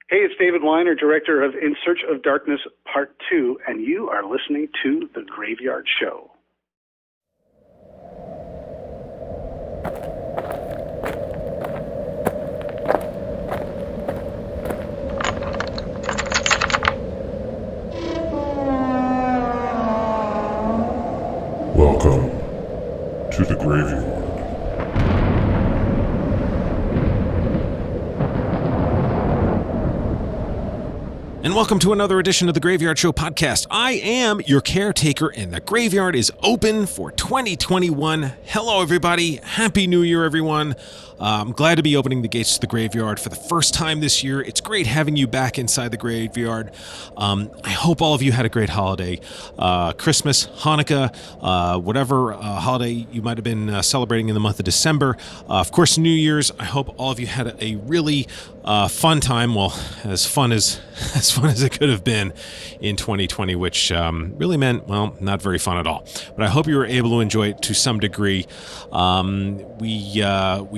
Hey, it's David Weiner, director of In Search of Darkness Part 2, and you are listening to The Graveyard Show. Welcome to the Graveyard. And welcome to another edition of the Graveyard Show podcast. I am your caretaker, and the graveyard is open for 2021. Hello, everybody. Happy New Year, everyone. I'm glad to be opening the gates to the graveyard for the first time this year. It's great having you back inside the graveyard. I hope all of you had a great holiday. Christmas, Hanukkah, whatever holiday you might have been celebrating in the month of December. Of course, New Year's. I hope all of you had a really fun time. Well, as fun as it could have been in 2020, which really meant, well, not very fun at all. But I hope you were able to enjoy it to some degree. We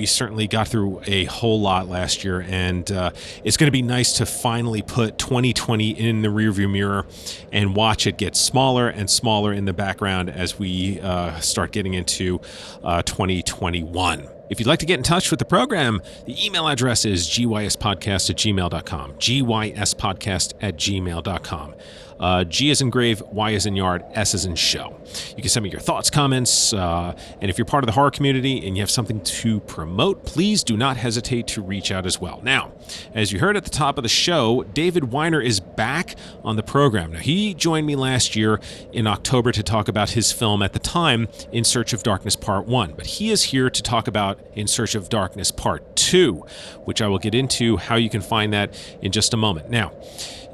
certainly got through a whole lot last year, and it's going to be nice to finally put 2020 in the rearview mirror and watch it get smaller and smaller in the background as we start getting into 2021. If you'd like to get in touch with the program, the email address is gyspodcast@gmail.com, gyspodcast@gmail.com. G as in grave, Y as in yard, S as in show. You can send me your thoughts, comments, and if you're part of the horror community and you have something to promote, please do not hesitate to reach out as well. Now, as you heard at the top of the show, David Weiner is back on the program. Now, he joined me last year in October to talk about his film at the time, In Search of Darkness Part 1, but he is here to talk about In Search of Darkness Part 2, which I will get into how you can find that in just a moment. Now,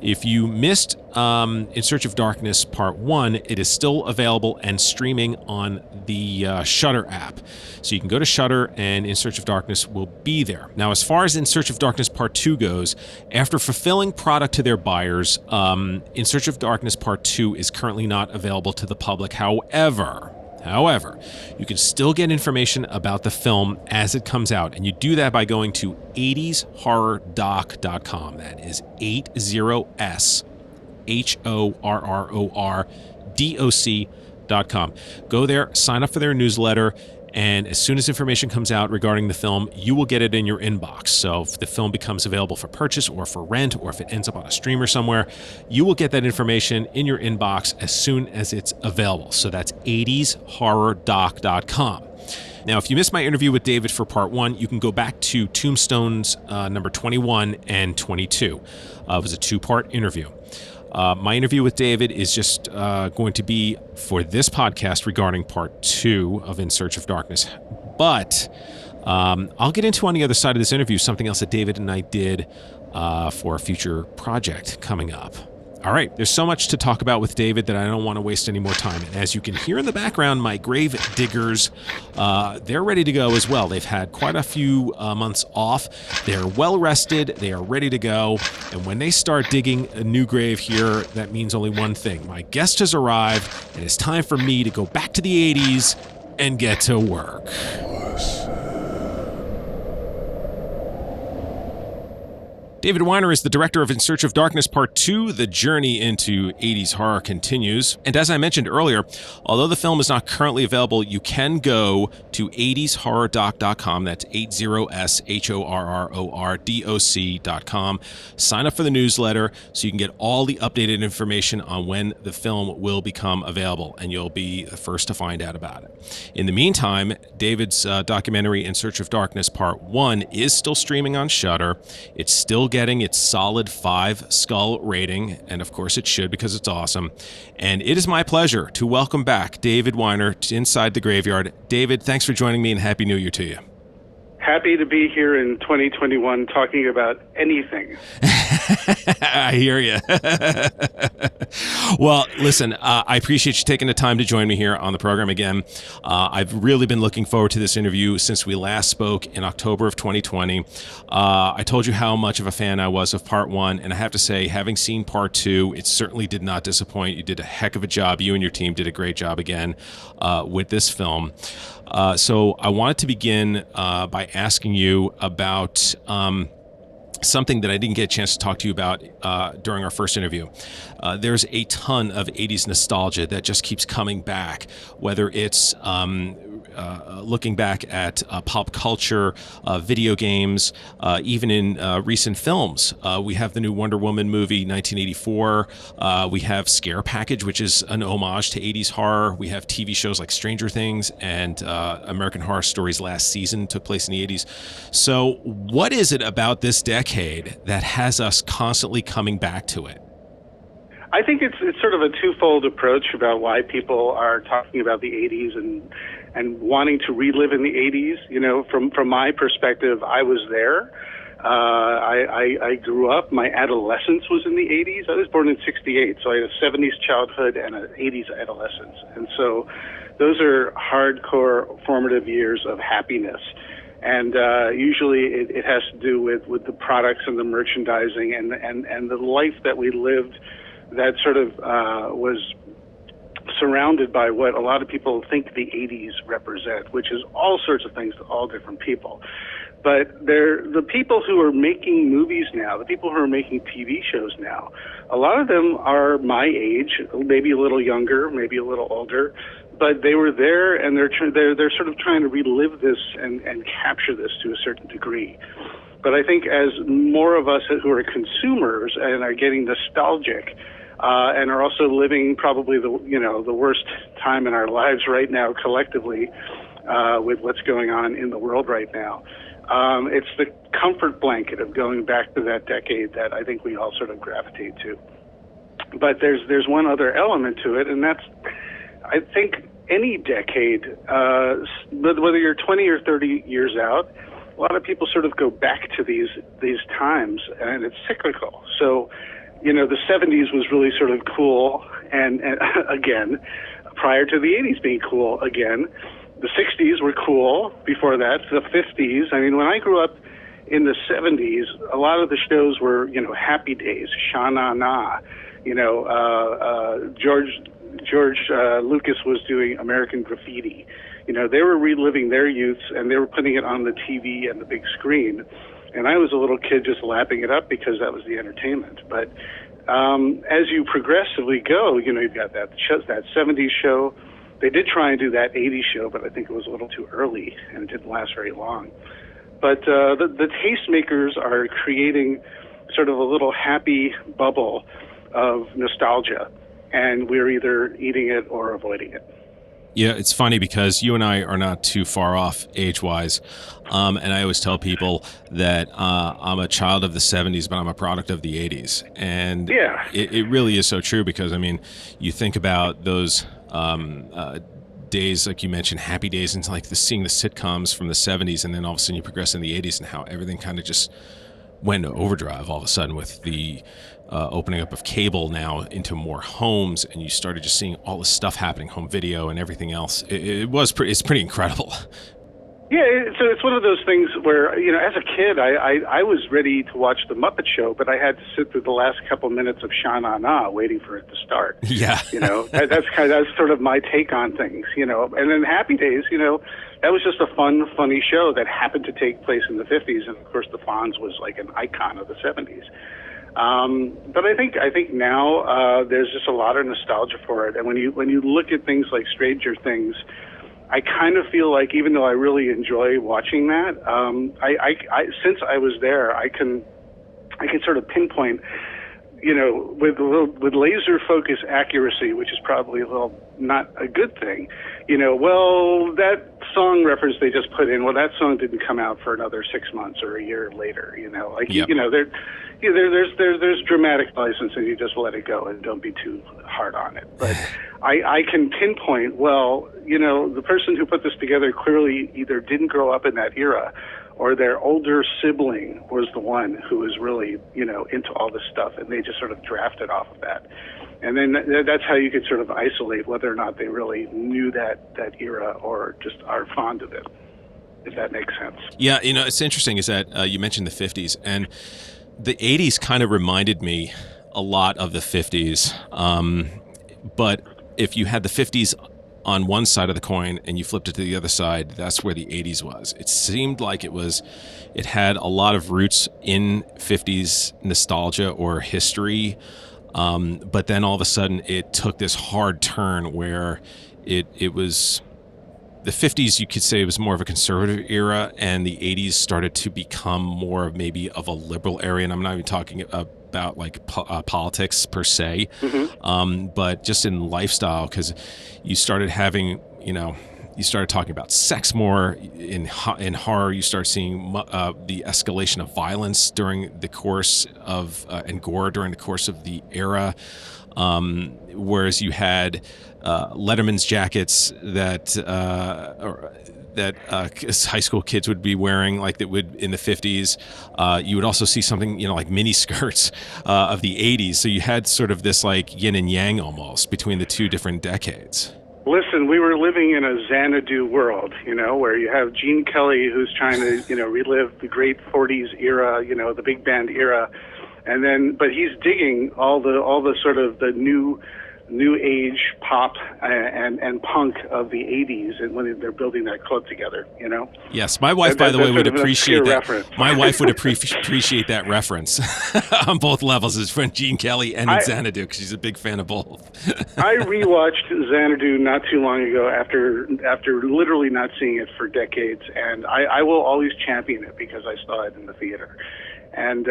if you missed In Search of Darkness Part 1, it is still available and streaming on the Shudder app. So you can go to Shudder and In Search of Darkness will be there. Now, as far as In Search of Darkness Part 2 goes, after fulfilling product to their buyers, In Search of Darkness Part 2 is currently not available to the public. However, you can still get information about the film as it comes out, and you do that by going to 80shorrordoc.com. That is 80shorrordoc.com. Go there, sign up for their newsletter, and as soon as information comes out regarding the film, you will get it in your inbox. So if the film becomes available for purchase or for rent, or if it ends up on a streamer somewhere, you will get that information in your inbox as soon as it's available. So that's 80shorrordoc.com. Now, if you missed my interview with David for Part 1, you can go back to Tombstone's number 21 and 22. It was a two-part interview. My interview with David is just going to be for this podcast regarding Part 2 of In Search of Darkness. But I'll get into on the other side of this interview something else that David and I did for a future project coming up. All right, there's so much to talk about with David that I don't want to waste any more time. And as you can hear in the background, my grave diggers, they're ready to go as well. They've had quite a few months off. They're well rested. They are ready to go. And when they start digging a new grave here, that means only one thing. My guest has arrived, and it's time for me to go back to the 80s and get to work. David Weiner is the director of In Search of Darkness Part 2. The journey into 80s horror continues. And as I mentioned earlier, although the film is not currently available, you can go to 80shorrordoc.com. That's 80shorrordoc.com. Sign up for the newsletter so you can get all the updated information on when the film will become available, and you'll be the first to find out about it. In the meantime, David's documentary In Search of Darkness Part 1 is still streaming on Shudder. It's still getting its solid 5 skull rating, and of course it should, because it's awesome. And it is my pleasure to welcome back David Weiner to Inside the Graveyard. David, thanks for joining me, and Happy New Year to you. Happy to be here in 2021 talking about anything. I hear you. Well, listen, I appreciate you taking the time to join me here on the program again. I've really been looking forward to this interview since we last spoke in October of 2020. I told you how much of a fan I was of Part 1, and I have to say, having seen Part 2, it certainly did not disappoint. You did a heck of a job. You and your team did a great job again with this film. So I wanted to begin by asking you about something that I didn't get a chance to talk to you about during our first interview. There's a ton of 80s nostalgia that just keeps coming back, whether it's looking back at pop culture, video games, even in recent films. We have the new Wonder Woman movie, 1984. We have Scare Package, which is an homage to 80s horror. We have TV shows like Stranger Things, and American Horror Story's last season took place in the 80s. So what is it about this decade that has us constantly coming back to it? I think it's sort of a twofold approach about why people are talking about the 80s and wanting to relive in the 80s. You know, from my perspective, I was there. I grew up. My adolescence was in the 80s. I was born in '68, so I had a '70s childhood and an '80s adolescence. And so those are hardcore formative years of happiness. And usually it has to do with the products and the merchandising and the life that we lived that sort of was surrounded by what a lot of people think the 80s represent, which is all sorts of things to all different people. But the people who are making movies now, the people who are making TV shows now, a lot of them are my age, maybe a little younger, maybe a little older, but they were there, and they're sort of trying to relive this and capture this to a certain degree. But I think as more of us who are consumers and are getting nostalgic, and are also living probably the worst time in our lives right now collectively, with what's going on in the world right now. It's the comfort blanket of going back to that decade that I think we all sort of gravitate to. But there's one other element to it, and that's, I think any decade, whether you're 20 or 30 years out, a lot of people sort of go back to these times, and it's cyclical. So, you know, the 70s was really sort of cool, and again, prior to the 80s being cool again. The 60s were cool before that, the 50s. I mean, when I grew up in the 70s, a lot of the shows were, you know, Happy Days, Sha Na Na. You know, George Lucas was doing American Graffiti. You know, they were reliving their youths, and they were putting it on the TV and the big screen. And I was a little kid just lapping it up because that was the entertainment. But as you progressively go, you know, you've got that 70s show. They did try and do that 80s show, but I think it was a little too early, and it didn't last very long. But the tastemakers are creating sort of a little happy bubble of nostalgia, and we're either eating it or avoiding it. Yeah, it's funny because you and I are not too far off age-wise, and I always tell people that I'm a child of the 70s, but I'm a product of the 80s. And yeah, it really is so true because, I mean, you think about those days, like you mentioned, Happy Days, and like seeing the sitcoms from the 70s, and then all of a sudden you progress in the 80s and how everything kind of just went into overdrive all of a sudden with the opening up of cable now into more homes, and you started just seeing all this stuff happening, home video and everything else. It's pretty incredible. Yeah, so it's one of those things where, you know, as a kid, I was ready to watch The Muppet Show, but I had to sit through the last couple minutes of Sha Na Na waiting for it to start. Yeah. You know, that's sort of my take on things, you know. And then Happy Days, you know, that was just a fun, funny show that happened to take place in the 50s, and of course the Fonz was like an icon of the 70s. But I think now there's just a lot of nostalgia for it, and when you look at things like Stranger Things, I kind of feel like, even though I really enjoy watching that, I since I was there, I can sort of pinpoint, you know, with laser focus accuracy, which is probably a little not a good thing. You know, well, that song reference they just put in, well, that song didn't come out for another 6 months or a year later. You know, like yep. You know, there's dramatic license, and you just let it go and don't be too hard on it. But I can pinpoint, well, you know, the person who put this together clearly either didn't grow up in that era, or their older sibling was the one who was really, you know, into all this stuff, and they just sort of drafted off of that. And then that's how you could sort of isolate whether or not they really knew that era or just are fond of it, if that makes sense. Yeah, you know, it's interesting is that you mentioned the 50s, and the 80s kind of reminded me a lot of the 50s. But if you had the 50s on one side of the coin and you flipped it to the other side, that's where the 80s was. It seemed like it had a lot of roots in 50s nostalgia or history, but then all of a sudden it took this hard turn where it was... The 50s, you could say, was more of a conservative era, and the 80s started to become more maybe of a liberal area. And I'm not even talking about like politics per se, but just in lifestyle, because you started having, you started talking about sex more in horror. You start seeing the escalation of violence during the course of and gore during the course of the era. Whereas you had Letterman's jackets that high school kids would be wearing, like that would in the 50s. You would also see something, like mini skirts of the 80s. So you had sort of this like yin and yang almost between the two different decades. Listen, we were living in a Xanadu world, where you have Gene Kelly who's trying to, relive the great 40s era, the big band era. And then, but he's digging all the sort of the new age pop and punk of the 80s, and when they're building that club together, Yes, my wife, by the way, would appreciate that. Reference. My wife would appreciate that reference on both levels, as friend Gene Kelly and Xanadu, because she's a big fan of both. I rewatched Xanadu not too long ago after literally not seeing it for decades, and I will always champion it because I saw it in the theater, and.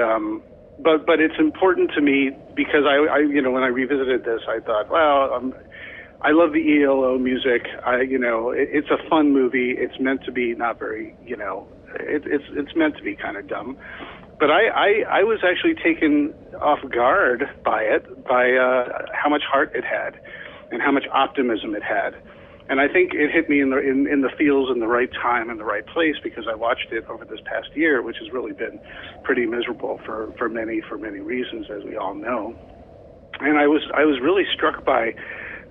But it's important to me because I when I revisited this, I thought, well, I love the ELO music. It's a fun movie. It's meant to be not very, it's meant to be kind of dumb. But I was actually taken off guard by it, by how much heart it had, and how much optimism it had. And I think it hit me in the feels in the right time and the right place, because I watched it over this past year, which has really been pretty miserable for many reasons, as we all know. And I was really struck by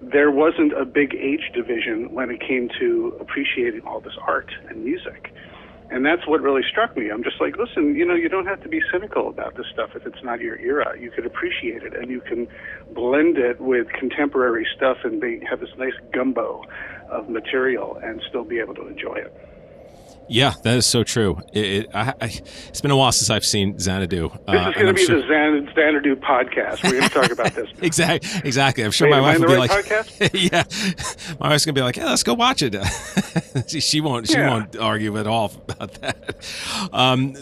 there wasn't a big age division when it came to appreciating all this art and music. And that's what really struck me. I'm just like, listen, you don't have to be cynical about this stuff if it's not your era. You could appreciate it, and you can blend it with contemporary stuff and have this nice gumbo of material and still be able to enjoy it. Yeah, that is so true. It's been a while since I've seen Xanadu. This is going to be the Xanadu podcast. We're going to talk about this now. Exactly. I'm sure my wife will be like, podcast? Yeah, my wife's going to be like, yeah, let's go watch it. She won't argue at all about that.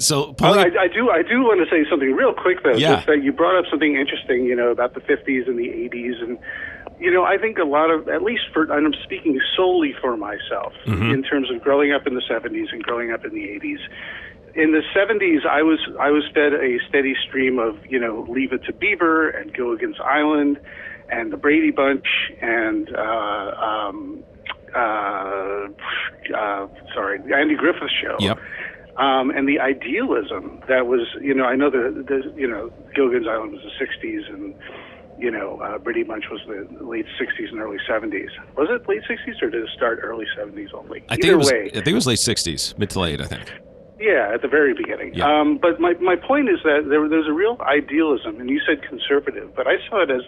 So, Pauline, I do want to say something real quick though. Yeah. Just that you brought up something interesting, about the 50s and the 80s, and I think a lot of, at least and I'm speaking solely for myself, in terms of growing up in the 70s and growing up in the 80s. In the 70s, I was fed a steady stream of, Leave It to Beaver and Gilligan's Island and the Brady Bunch and, the Andy Griffith Show. Yep. And the idealism that was, I know the Gilligan's Island was the 60s, and Brady Bunch was the late 60s and early 70s. Was it late 60s, or did it start early 70s only? I think it was late 60s, mid to late, I think. Yeah, at the very beginning. Yeah. But my point is that there's a real idealism, and you said conservative, but I saw it as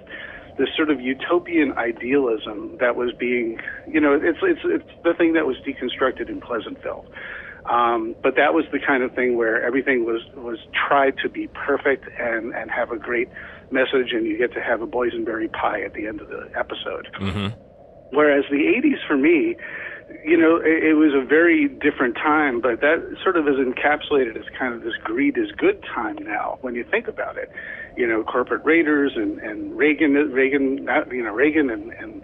this sort of utopian idealism that was being, it's the thing that was deconstructed in Pleasantville. But that was the kind of thing where everything was tried to be perfect and have a great message, and you get to have a boysenberry pie at the end of the episode. Mm-hmm. Whereas the 80s for me, it was a very different time, but that sort of is encapsulated as kind of this greed is good time now when you think about it. Corporate raiders and Reagan and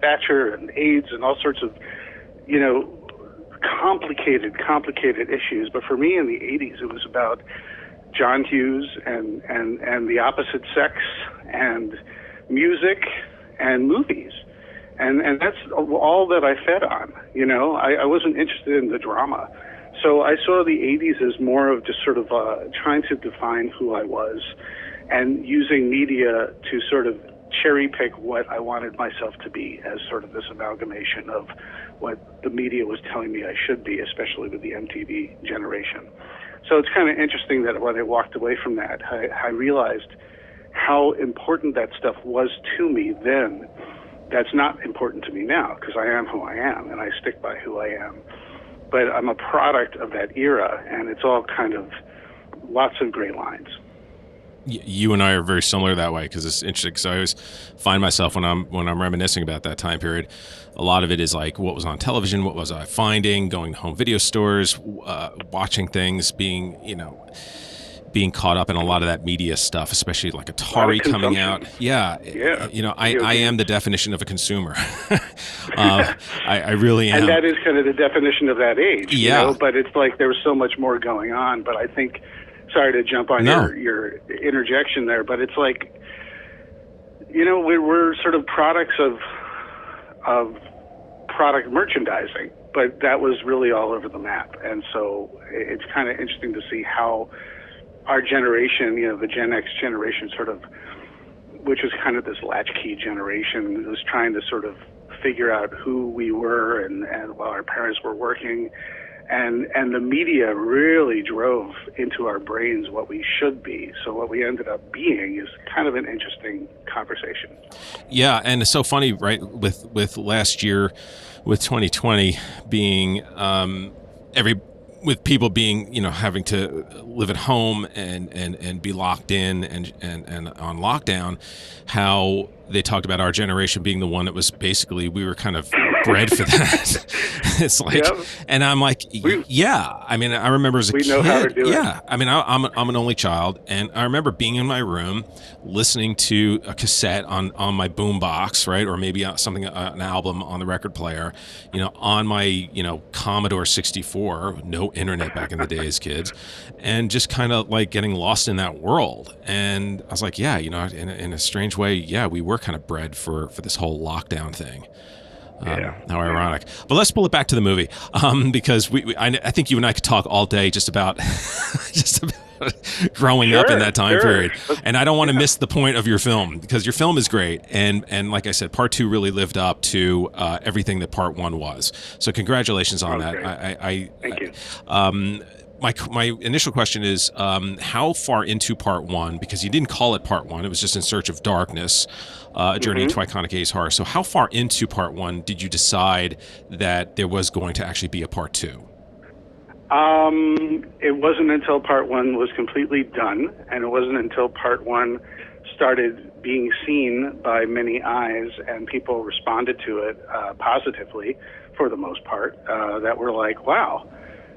Thatcher and AIDS and all sorts of, complicated issues. But for me in the 80s, it was about John Hughes and the opposite sex and music and movies. And that's all that I fed on. I wasn't interested in the drama. So I saw the 80s as more of just sort of trying to define who I was and using media to sort of cherry pick what I wanted myself to be as sort of this amalgamation of what the media was telling me I should be, especially with the MTV generation. So it's kind of interesting that when I walked away from that, I realized how important that stuff was to me then, That's not important to me now because I am who I am and I stick by who I am. But I'm a product of that era, and it's all kind of lots of gray lines. You and I are very similar that way, because it's interesting. Because I always find myself when I'm reminiscing about that time period, a lot of it is like, what was on television, what was I finding, going to home video stores, watching things, being caught up in a lot of that media stuff, especially like Atari coming out. Yeah. I am the definition of a consumer. I really am. And that is kind of the definition of that age. Yeah. But it's like there was so much more going on. But I think, sorry to jump on your interjection there, but it's like, we're sort of products of product merchandising, but that was really all over the map. And so it's kind of interesting to see how our generation, the Gen X generation, sort of, which was kind of this latchkey generation, was trying to sort of figure out who we were, and while our parents were working, and the media really drove into our brains what we should be. So what we ended up being is kind of an interesting conversation. Yeah, and it's so funny, right? With last year, with 2020 being with people being, having to live at home and be locked in and on lockdown, how they talked about our generation being the one that was basically, we were kind of bred for that. It's like, yep. And I'm like, yeah. I mean, I remember as a kid. We know how to do it. Yeah. I mean, I'm an only child, and I remember being in my room listening to a cassette on my boombox, right, or maybe something, an album on the record player, on my Commodore 64. No internet back in the days, kids, and just kind of like getting lost in that world. And I was like, yeah, in a strange way, yeah, we were kind of bred for this whole lockdown thing. How ironic. But let's pull it back to the movie, because I think you and I could talk all day just about growing up in that time period. And I don't want to miss the point of your film, because your film is great. And like I said, part 2 really lived up to everything that part 1 was. So congratulations on that. Thank you. My initial question is, how far into part 1, because you didn't call it part 1, it was just In Search of Darkness, a journey into iconic 80s horror. So how far into part 1 did you decide that there was going to actually be a part 2? It wasn't until part 1 was completely done, and it wasn't until part 1 started being seen by many eyes and people responded to it positively, for the most part, that were like, wow,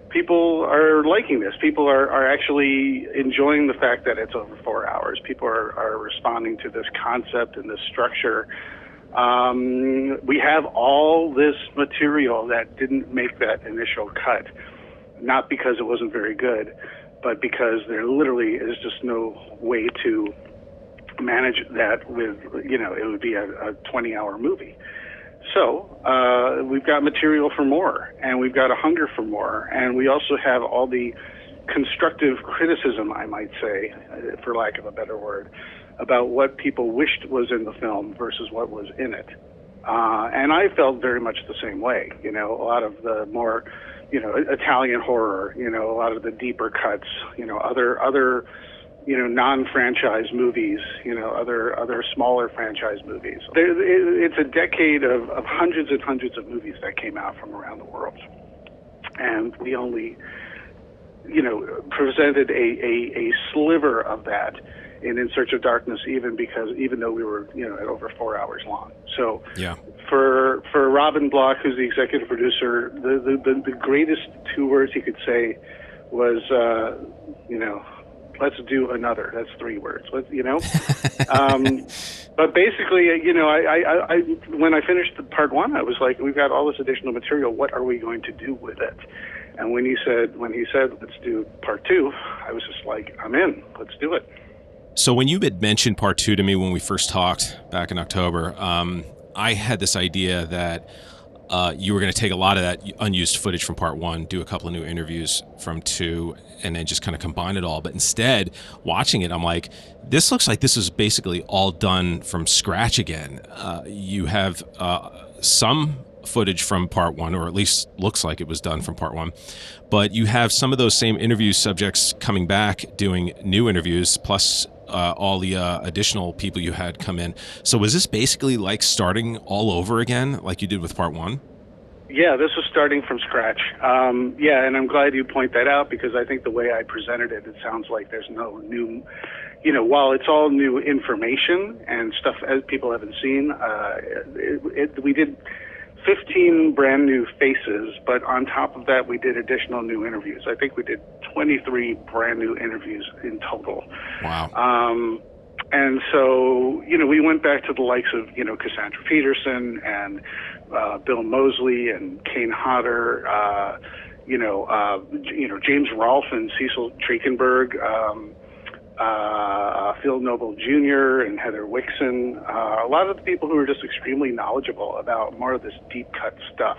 people are liking this. People are actually enjoying the fact that it's over 4 hours. People are responding to this concept and this structure. We have all this material that didn't make that initial cut, not because it wasn't very good, but because there literally is just no way to manage that with, it would be a 20-hour movie. So we've got material for more, and we've got a hunger for more, and we also have all the constructive criticism, I might say, for lack of a better word, about what people wished was in the film versus what was in it. And I felt very much the same way. A lot of the more, Italian horror, a lot of the deeper cuts, other non-franchise movies, other smaller franchise movies. It's a decade of hundreds and hundreds of movies that came out from around the world. And we only, presented a sliver of that in Search of Darkness, even though we were, at over 4 hours long. So yeah. For Robin Block, who's the executive producer, the greatest 2 words he could say was, let's do another. That's 3 words. But basically, I when I finished the part 1, I was like, we've got all this additional material. What are we going to do with it? And when he said, let's do part 2, I was just like, I'm in. Let's do it. So when you had mentioned part 2 to me when we first talked back in October, I had this idea that you were going to take a lot of that unused footage from part 1, do a couple of new interviews from 2, and then just kind of combine it all. But instead, watching it, I'm like, this looks like this is basically all done from scratch again. You have some footage from part 1, or at least looks like it was done from part 1, but you have some of those same interview subjects coming back doing new interviews, plus all the additional people you had come in. So was this basically like starting all over again, like you did with part one? Yeah, this was starting from scratch. Yeah, and I'm glad you point that out, because I think the way I presented it, it sounds like there's no new, while it's all new information and stuff as people haven't seen, we did 15 brand new faces, but on top of that, we did additional new interviews. I think we did 23 brand new interviews in total. Wow. And so, we went back to the likes of, Cassandra Peterson and Bill Moseley and Kane Hodder, James Rolfe and Cecil Trachtenberg, Phil Noble Jr. and Heather Wixon, a lot of the people who are just extremely knowledgeable about more of this deep cut stuff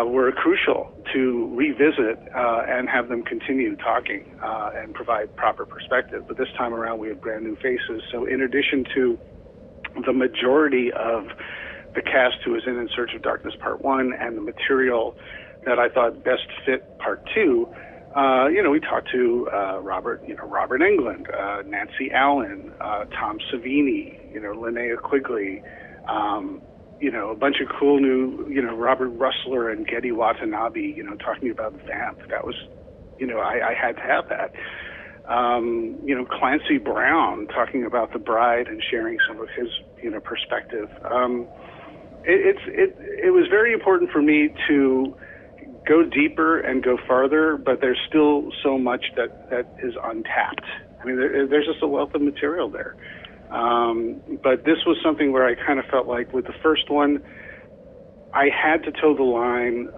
were crucial to revisit and have them continue talking and provide proper perspective. But this time around, we have brand new faces. So in addition to the majority of the cast who was in Search of Darkness Part 1 and the material that I thought best fit Part 2, we talked to Robert Englund, Nancy Allen, Tom Savini, Linnea Quigley, a bunch of cool new, Robert Russler and Geddy Watanabe, talking about Vamp. That was, I had to have that. Clancy Brown talking about The Bride and sharing some of his, perspective. It was very important for me to go deeper and go farther, but there's still so much that is untapped. I mean, there's just a wealth of material there. But this was something where I kind of felt like with the first one, I had to toe the line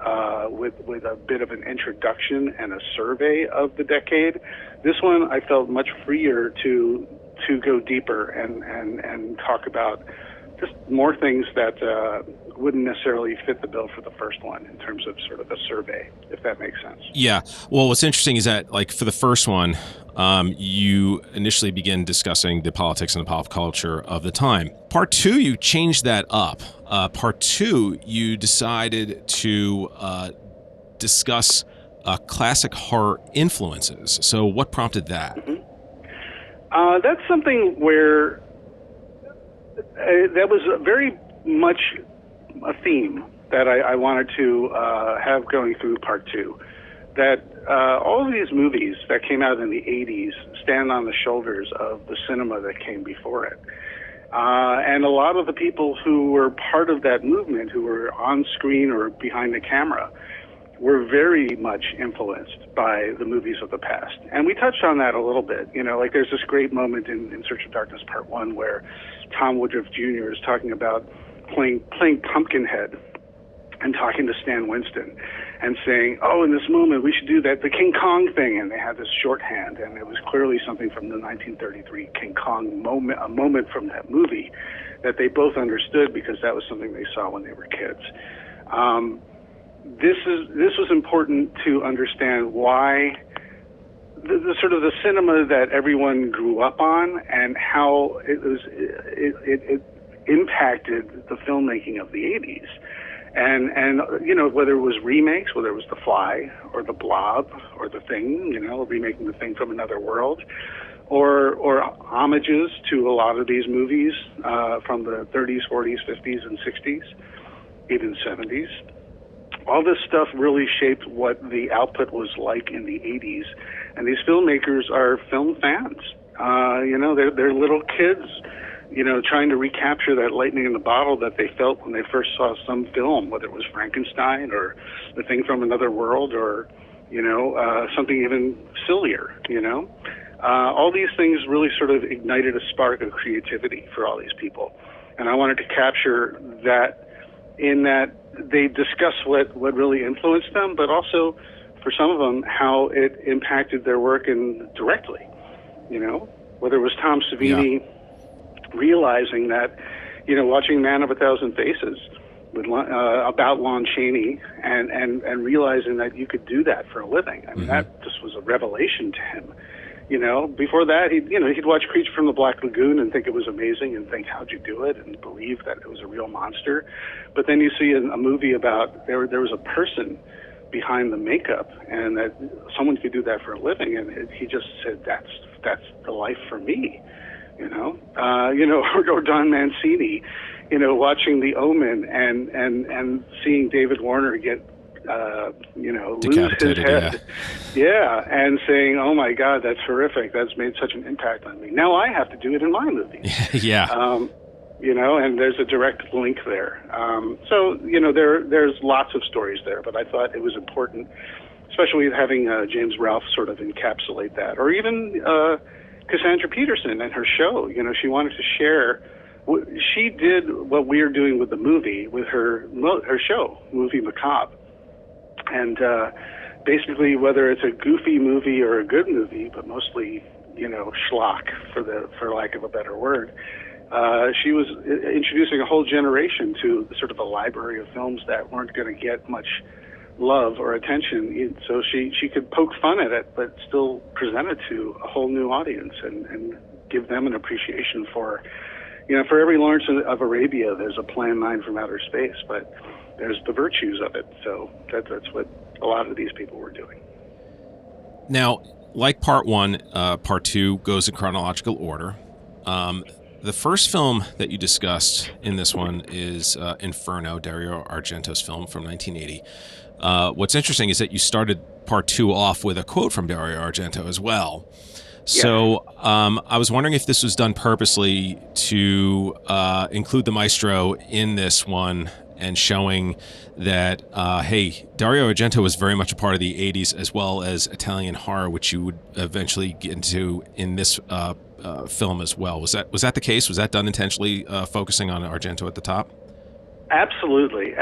with a bit of an introduction and a survey of the decade. This one, I felt much freer to go deeper and talk about just more things that wouldn't necessarily fit the bill for the first one in terms of sort of a survey, if that makes sense. Yeah. Well, what's interesting is that, like, for the first one, you initially begin discussing the politics and the pop culture of the time. Part two, you changed that up. Part two, you decided to discuss classic horror influences. So what prompted that? Mm-hmm. That's something where that was very much a theme that I wanted to have going through part two. That all of these movies that came out in the 80s stand on the shoulders of the cinema that came before it. And a lot of the people who were part of that movement, who were on screen or behind the camera, were very much influenced by the movies of the past. And we touched on that a little bit. Like there's this great moment in Search of Darkness Part 1 where Tom Woodruff Jr. is talking about playing Pumpkinhead and talking to Stan Winston and saying, oh, in this moment we should do the King Kong thing. And they had this shorthand, and it was clearly something from the 1933 King Kong moment, a moment from that movie that they both understood because that was something they saw when they were kids. This was important to understand why the sort of the cinema that everyone grew up on and how it impacted the filmmaking of the 80s. And whether it was remakes, whether it was The Fly or The Blob or The Thing, remaking The Thing from another world, or homages to a lot of these movies from the 30s, 40s, 50s, and 60s, even 70s. All this stuff really shaped what the output was like in the 80s. And these filmmakers are film fans. They're little kids, trying to recapture that lightning in the bottle that they felt when they first saw some film, whether it was Frankenstein or The Thing from Another World or, something even sillier, All these things really sort of ignited a spark of creativity for all these people. And I wanted to capture that in that they discuss what really influenced them, but also for some of them how it impacted their work directly. Whether it was Tom Savini realizing that, watching Man of a Thousand Faces with about Lon Chaney and realizing that you could do that for a living. I mean, that just was a revelation to him. Before that, he'd watch Creature from the Black Lagoon and think it was amazing and think, how'd you do it? And believe that it was a real monster. But then you see a movie about there was a person behind the makeup, and that someone could do that for a living. And he just said, that's the life for me, or Don Mancini, watching The Omen and seeing David Weiner get, lose his head. Yeah, and saying, oh my God, that's horrific. That's made such an impact on me. Now I have to do it in my movie. Yeah. And there's a direct link there. There's lots of stories there, but I thought it was important, especially having James Ralph sort of encapsulate that, or even Cassandra Peterson and her show. She wanted to share. She did what we're doing with the movie with her show, Movie Macabre, and basically whether it's a goofy movie or a good movie, but mostly schlock for lack of a better word. She was introducing a whole generation to sort of a library of films that weren't going to get much love or attention. So she could poke fun at it, but still present it to a whole new audience and give them an appreciation for, for every Lawrence of Arabia, there's a Plan 9 from outer space, but there's the virtues of it. So that's what a lot of these people were doing. Now, like part 1, part 2 goes in chronological order. The first film that you discussed in this one is Inferno, Dario Argento's film from 1980. What's interesting is that you started part 2 off with a quote from Dario Argento as well. So I was wondering if this was done purposely to include the maestro in this one and showing that, hey, Dario Argento was very much a part of the 80s as well as Italian horror, which you would eventually get into in this film as well. Was that the case? Was that done intentionally, focusing on Argento at the top? Absolutely.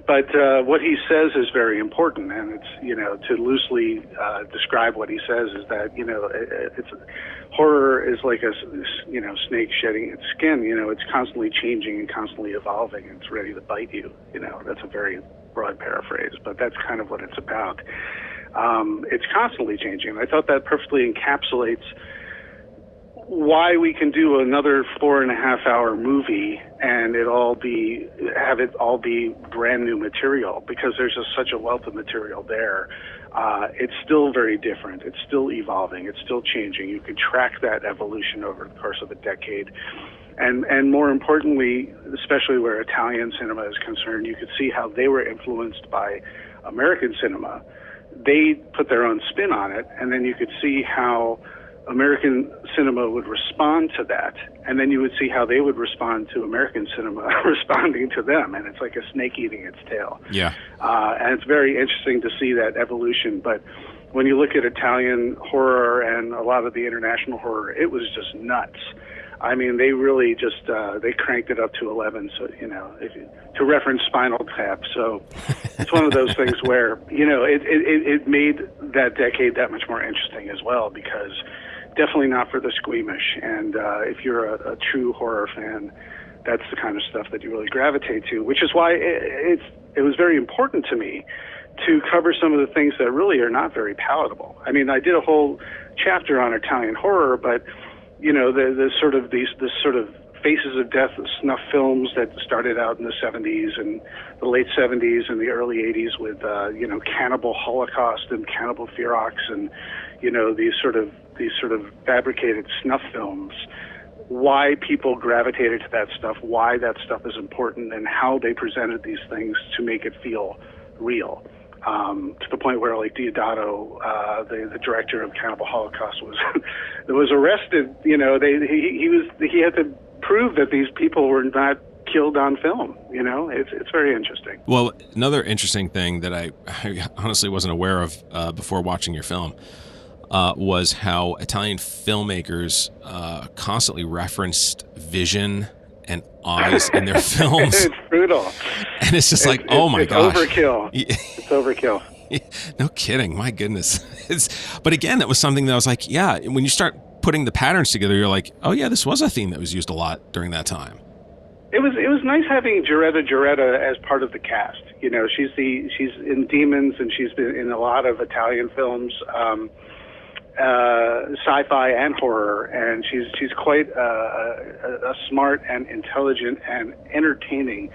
But what he says is very important, and it's to loosely describe what he says is that it's horror is like a snake shedding its skin. It's constantly changing and constantly evolving, and it's ready to bite you. That's a very broad paraphrase, but that's kind of what it's about. It's constantly changing. I thought that perfectly encapsulates why we can do another 4.5-hour movie and have it all be brand new material, because there's just such a wealth of material there. It's still very different. It's still evolving. It's still changing. You can track that evolution over the course of a decade. And more importantly, especially where Italian cinema is concerned, you could see how they were influenced by American cinema. They put their own spin on it, and then you could see how American cinema would respond to that, and then you would see how they would respond to American cinema responding to them, and it's like a snake eating its tail. Yeah. And it's very interesting to see that evolution, but when you look at Italian horror and a lot of the international horror, it was just nuts. I mean, they really just, they cranked it up to 11, so, to reference Spinal Tap. So it's one of those things where, it made that decade that much more interesting as well, because definitely not for the squeamish. And if you're a true horror fan, that's the kind of stuff that you really gravitate to, which is why it was very important to me to cover some of the things that really are not very palatable. I mean, I did a whole chapter on Italian horror, but the sort of faces of death snuff films that started out in the 70s and the late 70s and the early 80s with Cannibal Holocaust and Cannibal Ferox and these sort of fabricated snuff films. Why people gravitated to that stuff, why that stuff is important, and how they presented these things to make it feel real. To the point where, like, Deodato, the director of Cannibal Holocaust, was arrested. He had to prove that these people were not killed on film. It's very interesting. Well, another interesting thing that I honestly wasn't aware of before watching your film was how Italian filmmakers constantly referenced vision and eyes in their films. It's brutal. And it's just oh my gosh. Overkill. It's overkill. No kidding. My goodness. But again, that was something that I was like, yeah, when you start putting the patterns together, you're like, oh yeah, this was a theme that was used a lot during that time. It was nice having Gioretta as part of the cast. She's in Demons, and she's been in a lot of Italian films. Sci-fi and horror, and she's quite a smart and intelligent and entertaining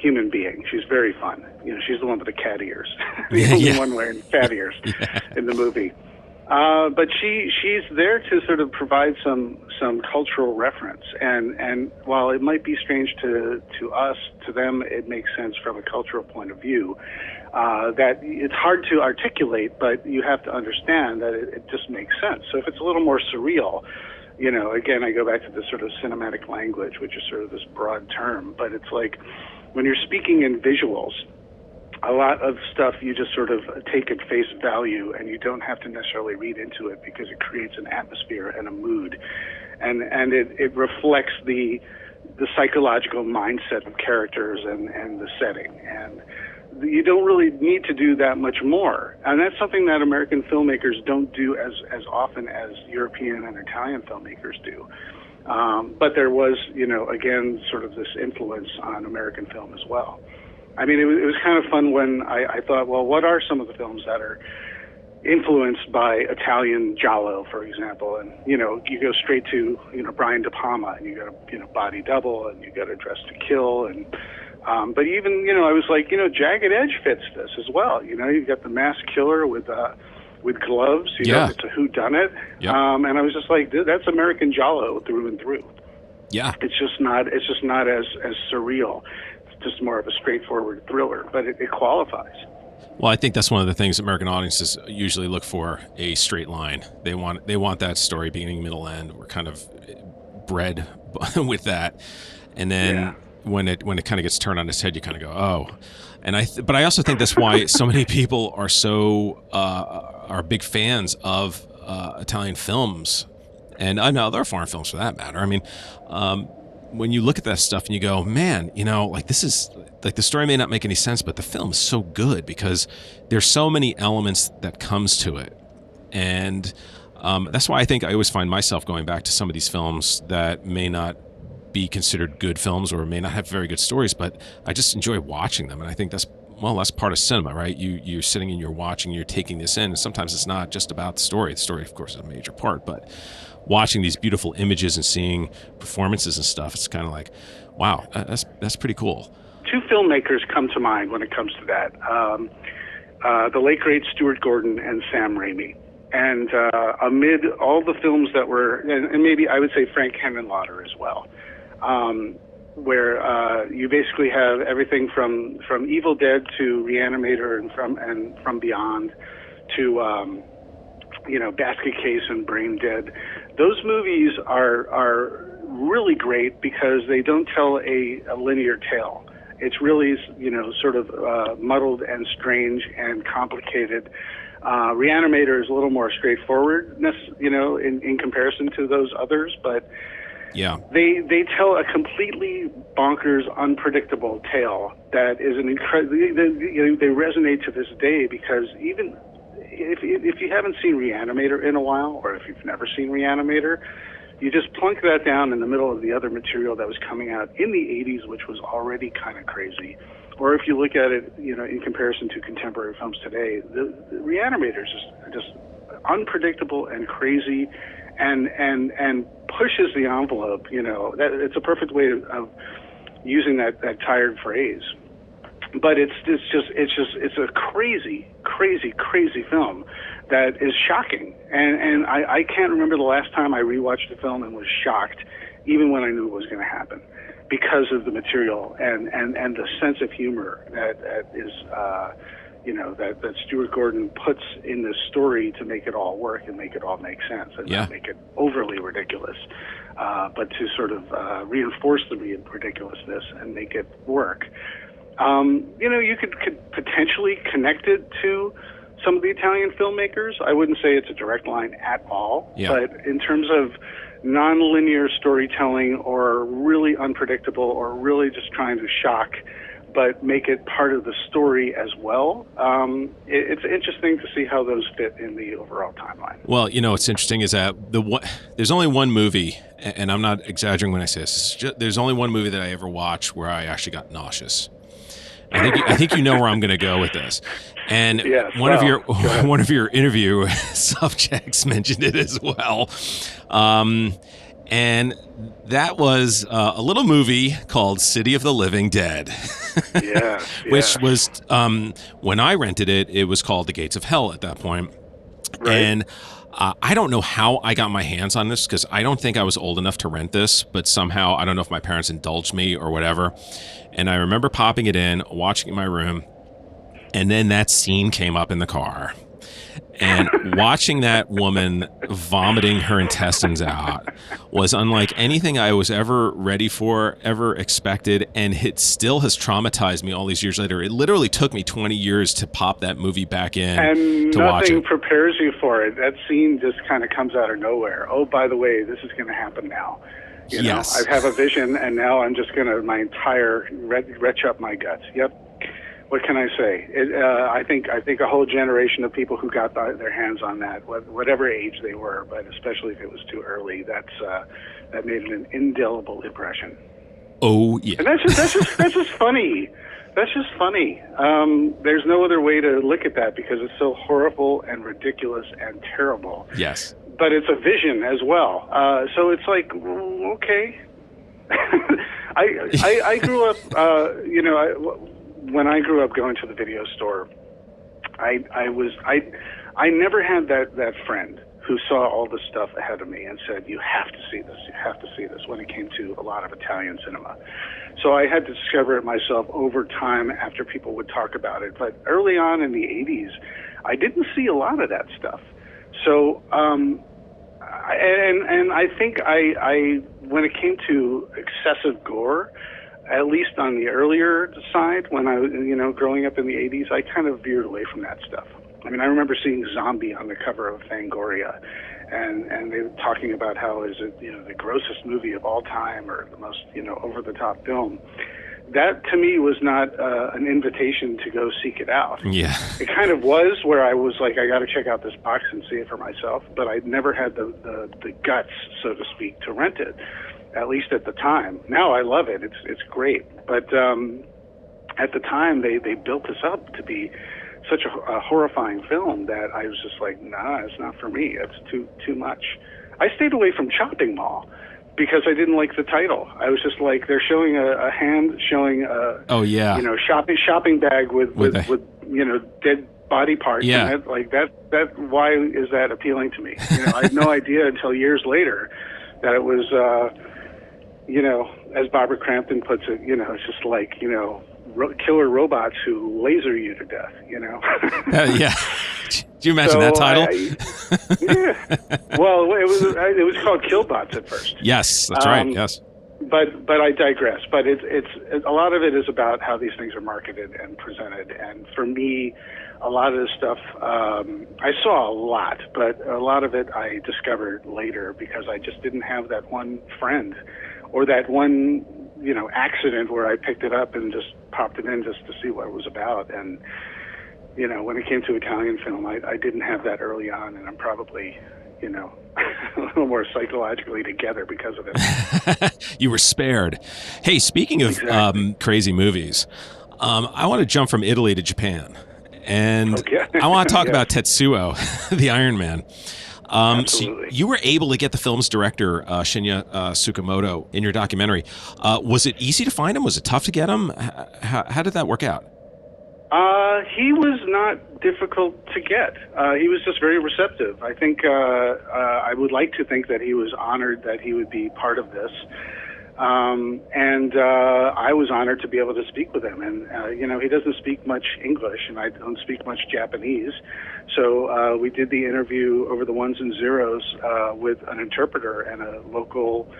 human being. She's very fun. She's the one with the cat ears, the only one wearing cat ears in the movie. But she's there to sort of provide some cultural reference, and while it might be strange to us, to them it makes sense from a cultural point of view. That it's hard to articulate, but you have to understand that it just makes sense. So if it's a little more surreal, again, I go back to this sort of cinematic language, which is sort of this broad term, but it's like when you're speaking in visuals, a lot of stuff you just sort of take at face value, and you don't have to necessarily read into it because it creates an atmosphere and a mood, and it reflects the psychological mindset of characters and the setting, and you don't really need to do that much more. And that's something that American filmmakers don't do as often as European and Italian filmmakers do. But there was, again, sort of this influence on American film as well. I mean, it was kind of fun when I thought, well, what are some of the films that are influenced by Italian giallo, for example? And, you go straight to, Brian De Palma, and you got a Body Double, and you got a Dress to Kill, and but even, I was like, Jagged Edge fits this as well. You've got the masked killer with gloves. It's a whodunit. Yep. And I was just like, that's American giallo through and through. Yeah. It's just not as surreal. It's just more of a straightforward thriller, but it qualifies. Well, I think that's one of the things American audiences usually look for, a straight line. They want that story beginning, middle, end. We're kind of bred with that. And then when it kind of gets turned on its head, you kind of go, oh. And but I also think that's why so many people are big fans of Italian films, and other foreign films for that matter. I mean, when you look at that stuff and you go, man, like this is like the story may not make any sense, but the film is so good because there's so many elements that comes to it, and that's why I think I always find myself going back to some of these films that may not be considered good films or may not have very good stories, but I just enjoy watching them. And I think that's part of cinema, right? You're sitting and you're watching, you're taking this in, and sometimes it's not just about the story. The story, of course, is a major part, but watching these beautiful images and seeing performances and stuff, it's kind of like, wow, that's pretty cool. Two filmmakers come to mind when it comes to that. The late, great Stuart Gordon and Sam Raimi. And amid all the films that were, and maybe I would say Frank Henenlotter as well, where you basically have everything from Evil Dead to Reanimator and from Beyond to Basket Case and Brain Dead. Those movies are really great because they don't tell a linear tale. It's really sort of muddled and strange and complicated. Reanimator is a little more straightforward, in comparison to those others, but yeah, they tell a completely bonkers, unpredictable tale that is an incredible. They resonate to this day because even if you haven't seen Reanimator in a while, or if you've never seen Reanimator, you just plunk that down in the middle of the other material that was coming out in the 80s, which was already kind of crazy. Or if you look at it, in comparison to contemporary films today, the Reanimator is just unpredictable and crazy, and pushes the envelope. That it's a perfect way of using that tired phrase. But it's a crazy film that is shocking. And I can't remember the last time I rewatched a film and was shocked, even when I knew it was going to happen, because of the material and the sense of humor that is, that Stuart Gordon puts in this story to make it all work and make it all make sense and not make it overly ridiculous, but to sort of reinforce the ridiculousness and make it work. You could potentially connect it to some of the Italian filmmakers. I wouldn't say it's a direct line at all, but in terms of non-linear storytelling or really unpredictable or really just trying to shock but make it part of the story as well, it's interesting to see how those fit in the overall timeline. Well, what's interesting is that there's only one movie, and I'm not exaggerating when I say this, there's only one movie that I ever watched where I actually got nauseous. I think you know where I'm going to go with this. And one of your interview subjects mentioned it as well. And that was a little movie called City of the Living Dead. Yeah. Which was, when I rented it, it was called The Gates of Hell at that point. Right. And I don't know how I got my hands on this, because I don't think I was old enough to rent this, but somehow, I don't know if my parents indulged me or whatever. And I remember popping it in, watching it in my room, and then that scene came up in the car. And watching that woman vomiting her intestines out was unlike anything I was ever ready for, ever expected, and it still has traumatized me all these years later. It literally took me 20 years to pop that movie back in and to watch it. Nothing prepares you for it. That scene just kind of comes out of nowhere. Oh, by the way, this is going to happen now. You know, I have a vision, and now I'm just going to retch up my guts. Yep. What can I say? I think a whole generation of people who got their hands on that, whatever age they were, but especially if it was too early, that made an indelible impression. Oh yeah, and that's just funny. That's just funny. There's no other way to look at that because it's so horrible and ridiculous and terrible. Yes, but it's a vision as well. So it's like, okay. I grew up, when I grew up going to the video store, I never had that friend who saw all this stuff ahead of me and said, you have to see this, when it came to a lot of Italian cinema. So I had to discover it myself over time after people would talk about it. But early on in the 80s, I didn't see a lot of that stuff. So, and I think I when it came to excessive gore, at least on the earlier side, when I was, growing up in the 80s, I kind of veered away from that stuff. I mean, I remember seeing Zombie on the cover of Fangoria, and they were talking about how is it, the grossest movie of all time or the most, over-the-top film. That, to me, was not an invitation to go seek it out. Yeah. It kind of was, where I was like, I got to check out this box and see it for myself, but I never had the guts, so to speak, to rent it. At least at the time. Now I love it. It's great. But at the time, they built this up to be such a horrifying film that I was just like, nah, it's not for me. It's too much. I stayed away from Chopping Mall because I didn't like the title. I was just like, they're showing a hand showing a shopping bag with dead body parts. Yeah. And that why is that appealing to me? I had no idea until years later that it was. As Barbara Crampton puts it, it's just like, killer robots who laser you to death, yeah. Did you imagine that title? Yeah. Well, it was called Killbots at first. Yes, that's right. Yes. But I digress. But it's a lot of it is about how these things are marketed and presented. And for me, a lot of this stuff, I saw a lot, but a lot of it I discovered later because I just didn't have that one friend or that one, accident where I picked it up and just popped it in just to see what it was about. And, when it came to Italian film, I didn't have that early on, and I'm probably, a little more psychologically together because of it. You were spared. Hey, speaking of crazy movies, I want to jump from Italy to Japan. And okay. I want to talk about Tetsuo, the Iron Man. Absolutely. So you were able to get the film's director, Shinya Tsukamoto, in your documentary. Was it easy to find him? Was it tough to get him? How did that work out? He was not difficult to get. He was just very receptive. I think I would like to think that he was honored that he would be part of this. And I was honored to be able to speak with him. And, he doesn't speak much English, and I don't speak much Japanese. So we did the interview over the ones and zeros with an interpreter and a local,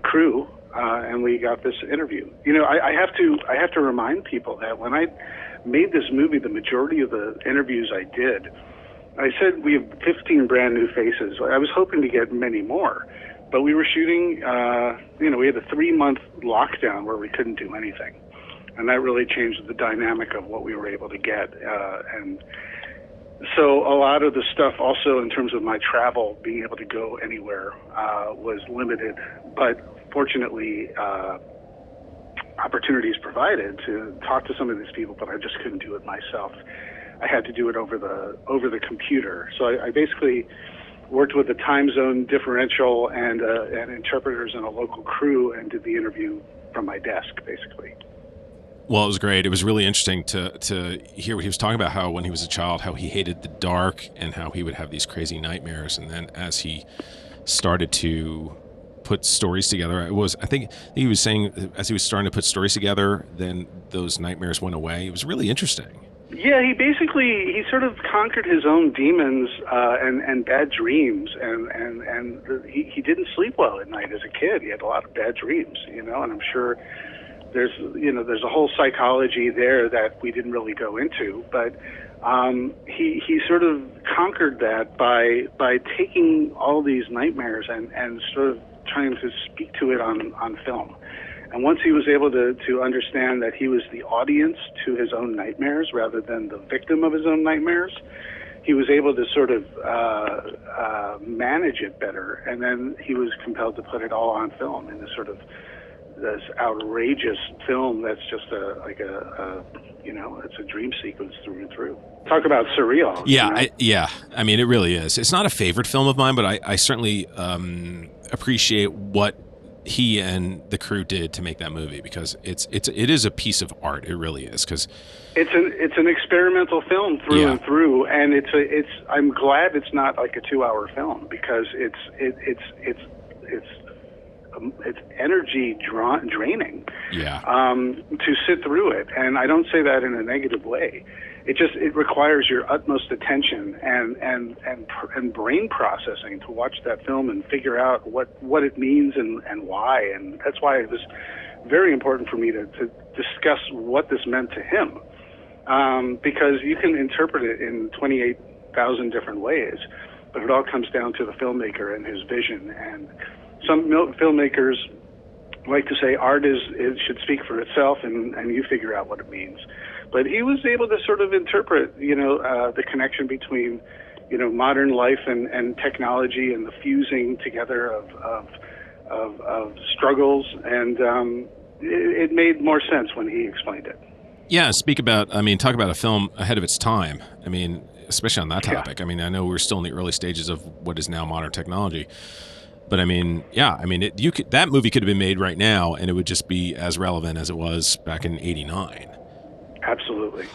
crew. And we got this interview. I have to remind people that when I made this movie, the majority of the interviews I did, I said we have 15 brand new faces. I was hoping to get many more, but we were shooting, we had a 3-month lockdown where we couldn't do anything. And that really changed the dynamic of what we were able to get. And so a lot of the stuff also in terms of my travel, being able to go anywhere, was limited. But fortunately, opportunities provided to talk to some of these people, but I just couldn't do it myself. I had to do it over the computer. So I basically worked with a time zone differential and interpreters and a local crew, and did the interview from my desk, basically. Well, it was great. It was really interesting to hear what he was talking about, how when he was a child, how he hated the dark and how he would have these crazy nightmares. And then as he started to put stories together, I think he was saying as he was starting to put stories together, then those nightmares went away. It was really interesting. Yeah, he sort of conquered his own demons and bad dreams, and he didn't sleep well at night as a kid. He had a lot of bad dreams, and I'm sure there's a whole psychology there that we didn't really go into, but he sort of conquered that by taking all these nightmares and sort of trying to speak to it on film. And once he was able to understand that he was the audience to his own nightmares rather than the victim of his own nightmares, he was able to sort of manage it better. And then he was compelled to put it all on film in this sort of this outrageous film that's just it's a dream sequence through and through. Talk about surreal. Yeah, I mean, it really is. It's not a favorite film of mine, but I certainly appreciate what he and the crew did to make that movie, because it is a piece of art. It really is, because it's an experimental film through and through, and I'm glad it's not like a 2-hour film, because it's energy draining. To sit through it, and I don't say that in a negative way. It requires your utmost attention and brain processing to watch that film and figure out what it means and why. And that's why it was very important for me to discuss what this meant to him, because you can interpret it in 28,000 different ways, but it all comes down to the filmmaker and his vision. And some filmmakers like to say art it should speak for itself, and you figure out what it means. But he was able to sort of interpret, the connection between, modern life and technology, and the fusing together of struggles, and it made more sense when he explained it. Yeah, talk about a film ahead of its time. I mean, especially on that topic. Yeah. I mean, I know we're still in the early stages of what is now modern technology. But I mean, that movie could have been made right now, and it would just be as relevant as it was back in '89. Absolutely.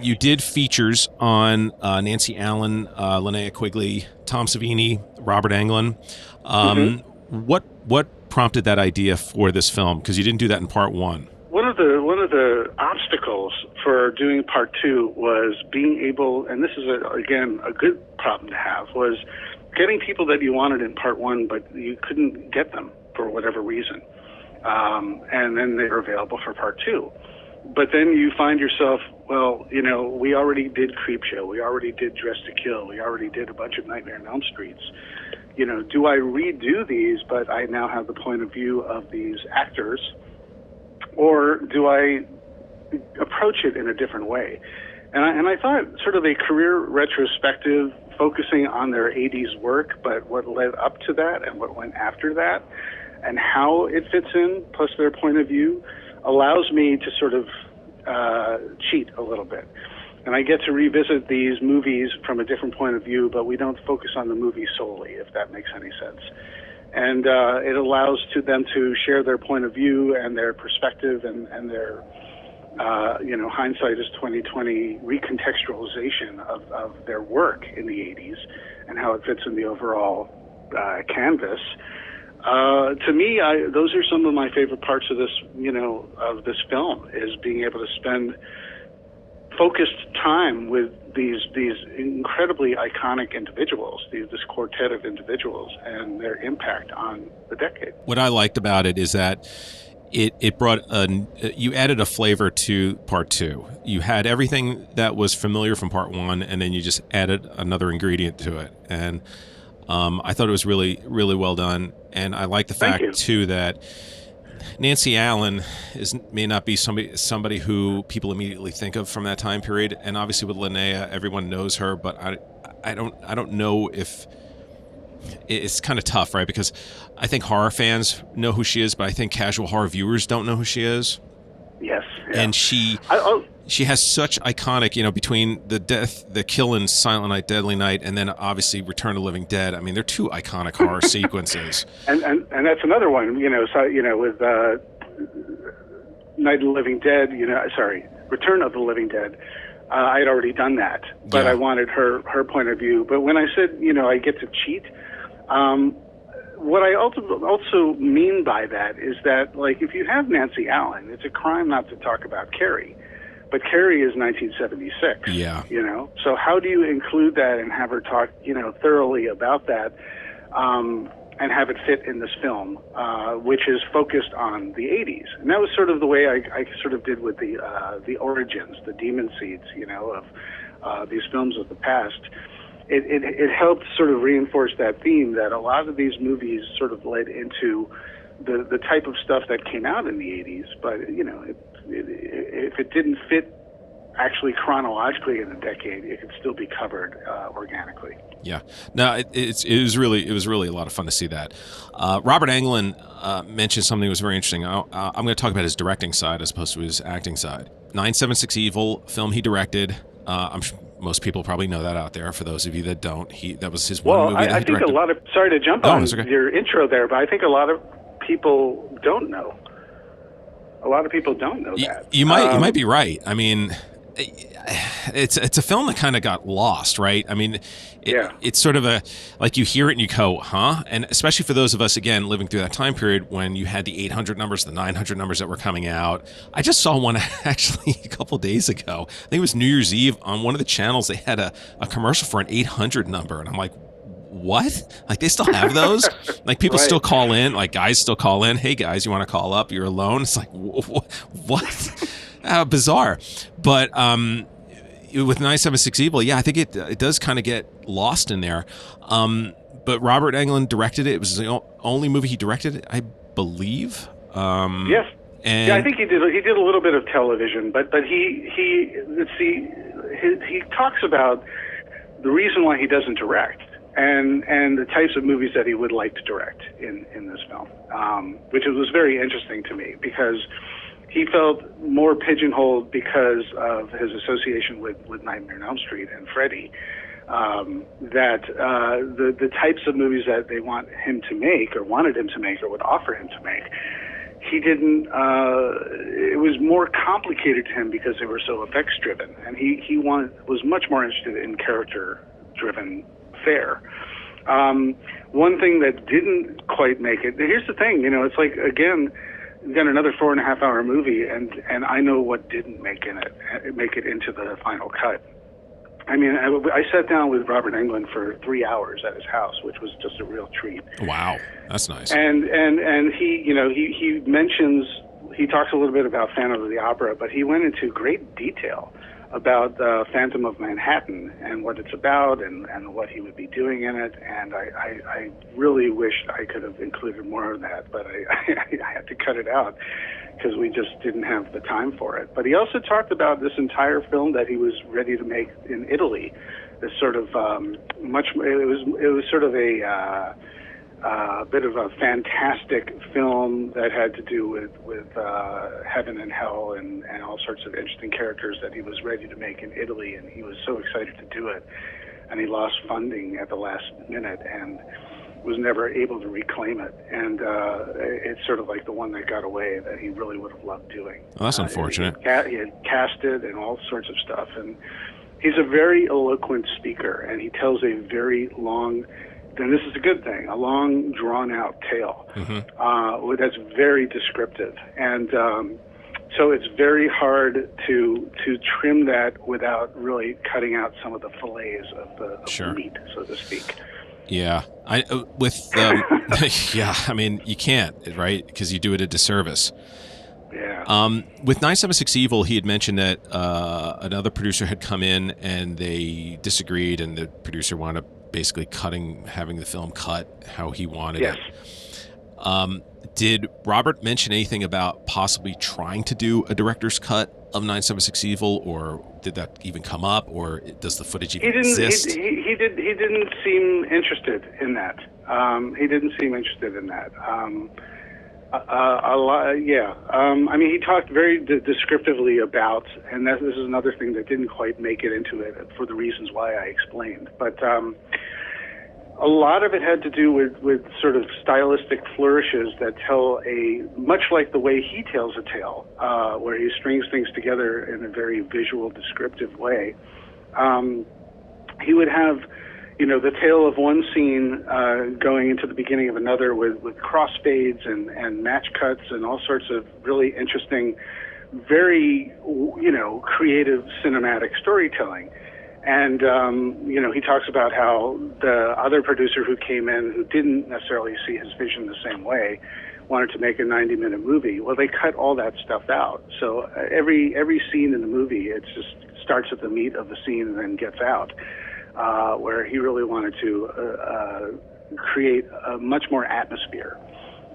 You did features on Nancy Allen, Linnea Quigley, Tom Savini, Robert Englund. What prompted that idea for this film? Because you didn't do that in part one. One of the obstacles for doing part two was being able, and this is again a good problem to have, was getting people that you wanted in part one, but you couldn't get them for whatever reason. And then they were available for part two. But then you find yourself, we already did Creepshow, we already did Dress to Kill, we already did a bunch of Nightmare on Elm Streets. Do I redo these, but I now have the point of view of these actors, or do I approach it in a different way? And I thought sort of a career retrospective, focusing on their 80s work, but what led up to that and what went after that and how it fits in, plus their point of view, allows me to sort of cheat a little bit. And I get to revisit these movies from a different point of view, but we don't focus on the movie solely, if that makes any sense. And it allows them to share their point of view and their perspective and their hindsight is 20/20 recontextualization of their work in the 80s and how it fits in the overall canvas. To me, those are some of my favorite parts of this film, is being able to spend focused time with these incredibly iconic individuals, this quartet of individuals, and their impact on the decade. What I liked about it is that it brought you added a flavor to part two. You had everything that was familiar from part one, and then you just added another ingredient to it. And I thought it was really, really well done. And I like the fact too that Nancy Allen may not be somebody who people immediately think of from that time period. And obviously with Linnea, everyone knows her, but I don't know if it's kind of tough, right? Because I think horror fans know who she is, but I think casual horror viewers don't know who she is. Yes. Yeah. And she has such iconic, between the kill in Silent Night, Deadly Night, and then obviously Return of the Living Dead. I mean, they're two iconic horror sequences. And that's another one, with Night of the Living Dead, Return of the Living Dead. I had already done that, but Yeah. I wanted her point of view. But when I said, I get to cheat, what I also mean by that is that, like, if you have Nancy Allen, it's a crime not to talk about Carrie. But Carrie is 1976. Yeah. So how do you include that and have her talk, thoroughly about that, and have it fit in this film, which is focused on the 80s? And that was sort of the way I sort of did with the origins, the demon seeds, of these films of the past. It helped sort of reinforce that theme that a lot of these movies sort of led into the type of stuff that came out in the 80s, but if it didn't fit actually chronologically in the decade, it could still be covered organically. Yeah, no, it was really a lot of fun to see that. Robert Englund mentioned something that was very interesting. I'm going to talk about his directing side as opposed to his acting side. 976 Evil film he directed. I'm sure most people probably know that out there. For those of you that don't, that was his one movie that he directed. I think a lot of, sorry to jump on your intro there, but I think a lot of people don't know. A lot of people don't know that. You might be right. I mean, it's a film that kind of got lost, right? I mean, it's sort of like you hear it and you go, huh? And especially for those of us, again, living through that time period when you had the 800 numbers, the 900 numbers that were coming out. I just saw one actually a couple days ago. I think it was New Year's Eve on one of the channels. They had a commercial for an 800 number. And I'm like, what? Like, they still have those? Like, people still call in, like guys still call in. Hey guys, you want to call up? You're alone. It's like, what? Bizarre. But with 976 Evil, I think it does kind of get lost in there. But Robert Englund directed it. It was the only movie he directed, I believe. Yes. And I think he did a little bit of television, but he talks about the reason why he doesn't direct. And the types of movies that he would like to direct in this film, which was very interesting to me because he felt more pigeonholed because of his association with Nightmare on Elm Street and Freddy, that the types of movies that they wanted him to make or would offer him to make, he didn't, it was more complicated to him because they were so effects driven, and he was much more interested in character driven fare. One thing that didn't quite make it, here's the thing, it's like, again, we've got another 4.5 hour movie, and I know what didn't make it into the final cut. I mean, I sat down with Robert Englund for 3 hours at his house, which was just a real treat. Wow, that's nice. And he mentions, he talks a little bit about Phantom of the Opera, but he went into great detail about Phantom of Manhattan and what it's about and what he would be doing in it. And I really wished I could have included more of that, but I had to cut it out because we just didn't have the time for it. But he also talked about this entire film that he was ready to make in Italy. This sort of it was sort of a bit of a fantastic film that had to do with heaven and hell and all sorts of interesting characters that he was ready to make in Italy, and he was so excited to do it, and he lost funding at the last minute and was never able to reclaim it. And it's sort of like the one that got away that he really would have loved doing. Well, that's unfortunate. He had casted and all sorts of stuff, and he's a very eloquent speaker, and he tells a very long, and this is a good thing, a long, drawn-out tale that's very descriptive. And so it's very hard to trim that without really cutting out some of the fillets of the meat, so to speak. Yeah, I mean, you can't, right? Because you do it a disservice. Yeah. With 976 Evil, he had mentioned that another producer had come in and they disagreed, and the producer wound up basically having the film cut how he wanted it. Did Robert mention anything about possibly trying to do a director's cut of 976 Evil, or did that even come up, or does the footage even exist? He didn't seem interested in that. A lot, yeah. I mean, he talked very descriptively about, and this is another thing that didn't quite make it into it for the reasons why I explained. But a lot of it had to do with sort of stylistic flourishes that tell much like the way he tells a tale, where he strings things together in a very visual, descriptive way. He would have, the tale of one scene going into the beginning of another with crossfades and match cuts and all sorts of really interesting, very, creative cinematic storytelling. And, he talks about how the other producer who came in, who didn't necessarily see his vision the same way, wanted to make a 90-minute movie. Well, they cut all that stuff out. So every scene in the movie, it just starts at the meat of the scene and then gets out. Where he really wanted to create a much more atmosphere,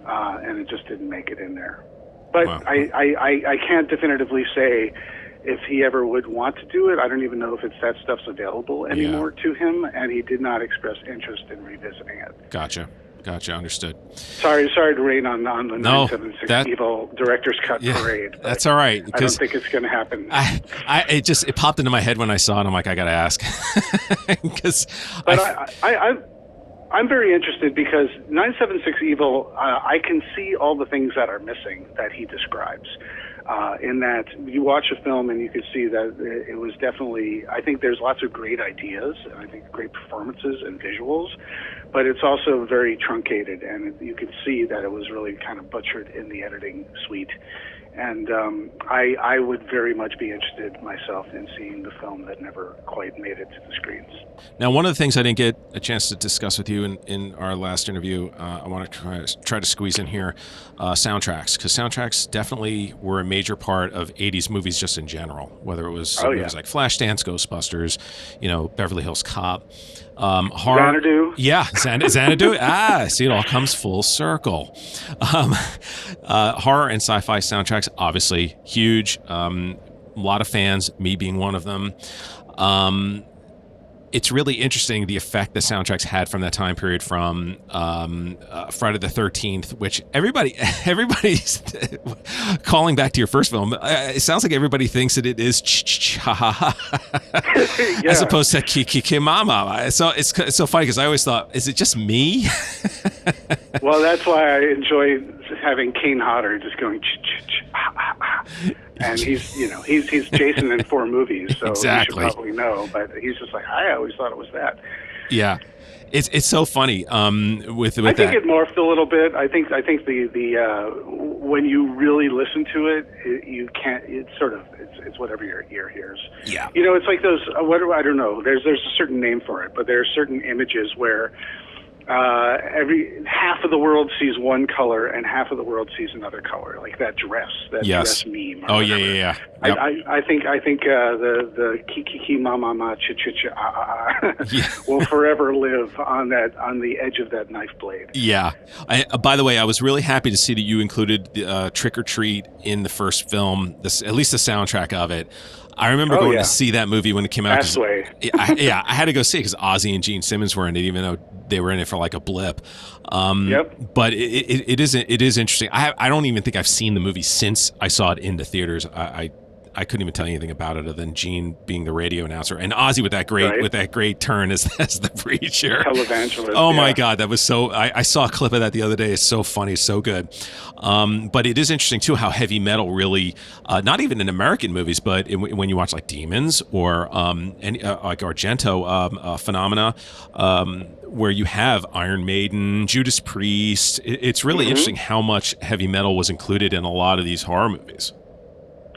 and it just didn't make it in there. But wow. I can't definitively say if he ever would want to do it. I don't even know if that stuff's available anymore to him, and he did not express interest in revisiting it. Gotcha, understood. Sorry to rain on the 976 Evil Director's Cut parade. That's all right. I don't think it's going to happen. It popped into my head when I saw it. I'm like, I got to ask. I'm very interested because 976 Evil, I can see all the things that are missing that he describes. In that you watch a film and you can see that it was definitely, I think there's lots of great ideas and I think great performances and visuals, but it's also very truncated and you could see that it was really kind of butchered in the editing suite. And I would very much be interested myself in seeing the film that never quite made it to the screens. Now, one of the things I didn't get a chance to discuss with you in our last interview, I want to try to squeeze in here, soundtracks, because soundtracks definitely were a major part of 80s movies just in general, whether it was movies like Flashdance, Ghostbusters, Beverly Hills Cop. Horror, Xanadu. Yeah, Xanadu. See, it all comes full circle. Horror and sci-fi soundtracks, obviously huge. A lot of fans, me being one of them. It's really interesting the effect the soundtracks had from that time period, from Friday the 13th, which everybody's calling back to your first film. It sounds like everybody thinks that it is as opposed to ki mama. So it's so funny because I always thought, is it just me? Well, that's why I enjoy having Kane Hodder just going and he's Jason in 4 movies, so exactly. You should probably know, but he's just like, I always thought it was that. Yeah. It's so funny with I think it morphed a little bit. I think the when you really listen to it, you can't. It's whatever your ear hears. Yeah. It's like those. I don't know. There's a certain name for it, but there are certain images where every half of the world sees one color and half of the world sees another color, like that dress meme. Oh yeah. Yep. I think the ki mama ma ch ch ch will forever live on the edge of that knife blade. Yeah. By the way, I was really happy to see that you included Trick or Treat in the first film, at least the soundtrack of it. I remember going to see that movie when it came out. I had to go see it because Ozzy and Gene Simmons were in it, even though they were in it for like a blip. But it is interesting. I don't even think I've seen the movie since I saw it in the theaters. I couldn't even tell you anything about it other than Gene being the radio announcer and Ozzy with that great turn as the preacher. Televangelist. Oh my God, that was so. I saw a clip of that the other day. It's so funny, so good. But it is interesting too how heavy metal really, not even in American movies, but when you watch like Demons or like Argento Phenomena, where you have Iron Maiden, Judas Priest. It's really interesting how much heavy metal was included in a lot of these horror movies.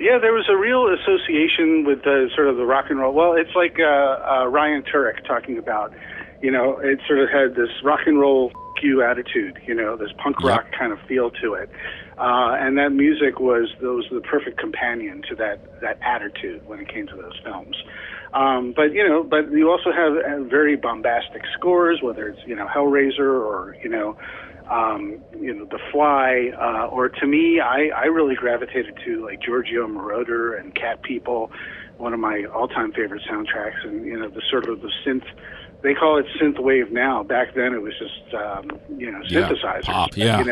Yeah, there was a real association with the sort of the rock and roll. Well, it's like Ryan Turek talking about, it sort of had this rock and roll you attitude, this punk rock kind of feel to it. And that music was the perfect companion to that attitude when it came to those films. But you also have very bombastic scores, whether it's, Hellraiser or, The Fly, or to me, I really gravitated to like Giorgio Moroder and Cat People, one of my all-time favorite soundtracks, and the sort of the synth they call it synthwave now. Back then, it was just synthesizers. Pop, yeah.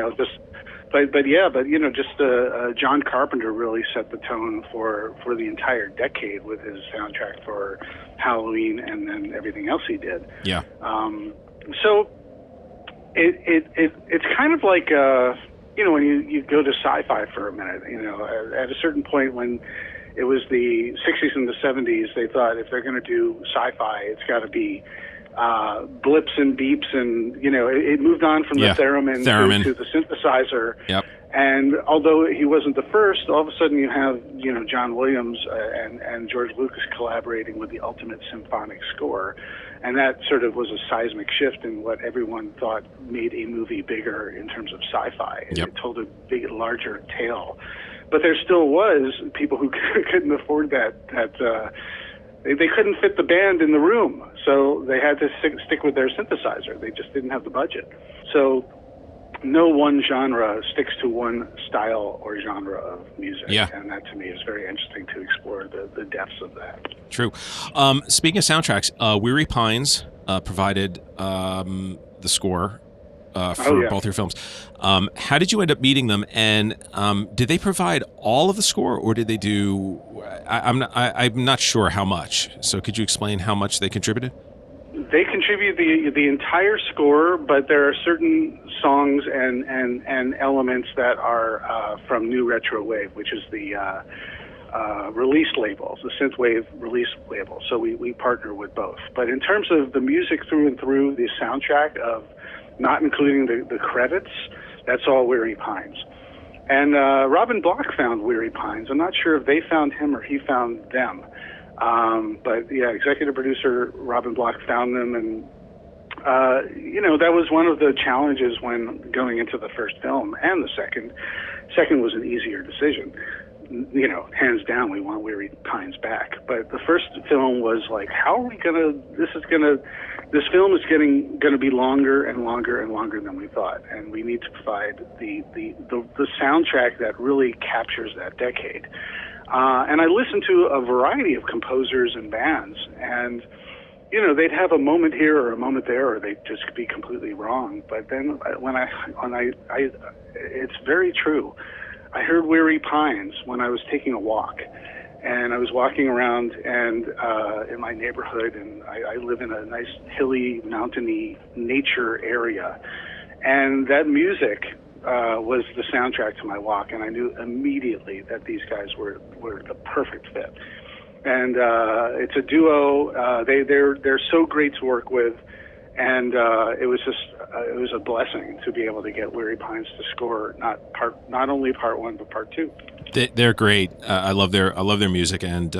John Carpenter really set the tone for the entire decade with his soundtrack for Halloween and then everything else he did. Yeah. So it's kind of like when you go to sci-fi for a minute. At a certain point when it was the 60s and the 70s, they thought if they're going to do sci-fi, it's got to be blips and beeps, and it moved on from the theremin to the synthesizer. Yep. And although he wasn't the first, all of a sudden you have John Williams and George Lucas collaborating with the ultimate symphonic score, and that sort of was a seismic shift in what everyone thought made a movie bigger in terms of sci-fi. Yep. It told a big, larger tale, but there still was people who couldn't afford that. They couldn't fit the band in the room, so they had to stick with their synthesizer. They just didn't have the budget. So no one genre sticks to one style or genre of music. Yeah. And that, to me, is very interesting to explore the depths of that. True. Speaking of soundtracks, Weary Pines provided the score for both your films. How did you end up meeting them, and did they provide all of the score, or did they do? I'm not sure how much. So could you explain how much they contributed? They contribute the entire score, but there are certain songs and elements that are from New Retro Wave, which is the release label, the synthwave release label. So we partner with both. But in terms of the music through and through, the soundtrack of not including the credits, that's all Weary Pines. And Robin Bloch found Weary Pines. I'm not sure if they found him or he found them. But yeah, executive producer Robin Bloch found them, and that was one of the challenges when going into the first film and the second. Second was an easier decision. Hands down, we want Weary Pines back. But the first film was like, how are we this film is gonna be longer and longer and longer than we thought, and we need to provide the soundtrack that really captures that decade. And I listened to a variety of composers and bands, and they'd have a moment here or a moment there, or they'd just be completely wrong. But then when I it's very true. I heard Weary Pines when I was taking a walk, and I was walking around and in my neighborhood, and I live in a nice hilly, mountainy nature area, and that music was the soundtrack to my walk, and I knew immediately that these guys were the perfect fit. And it's a duo. They're so great to work with, and it was a blessing to be able to get Weary Pines to score not only part one but part two. They're great. I love their music, and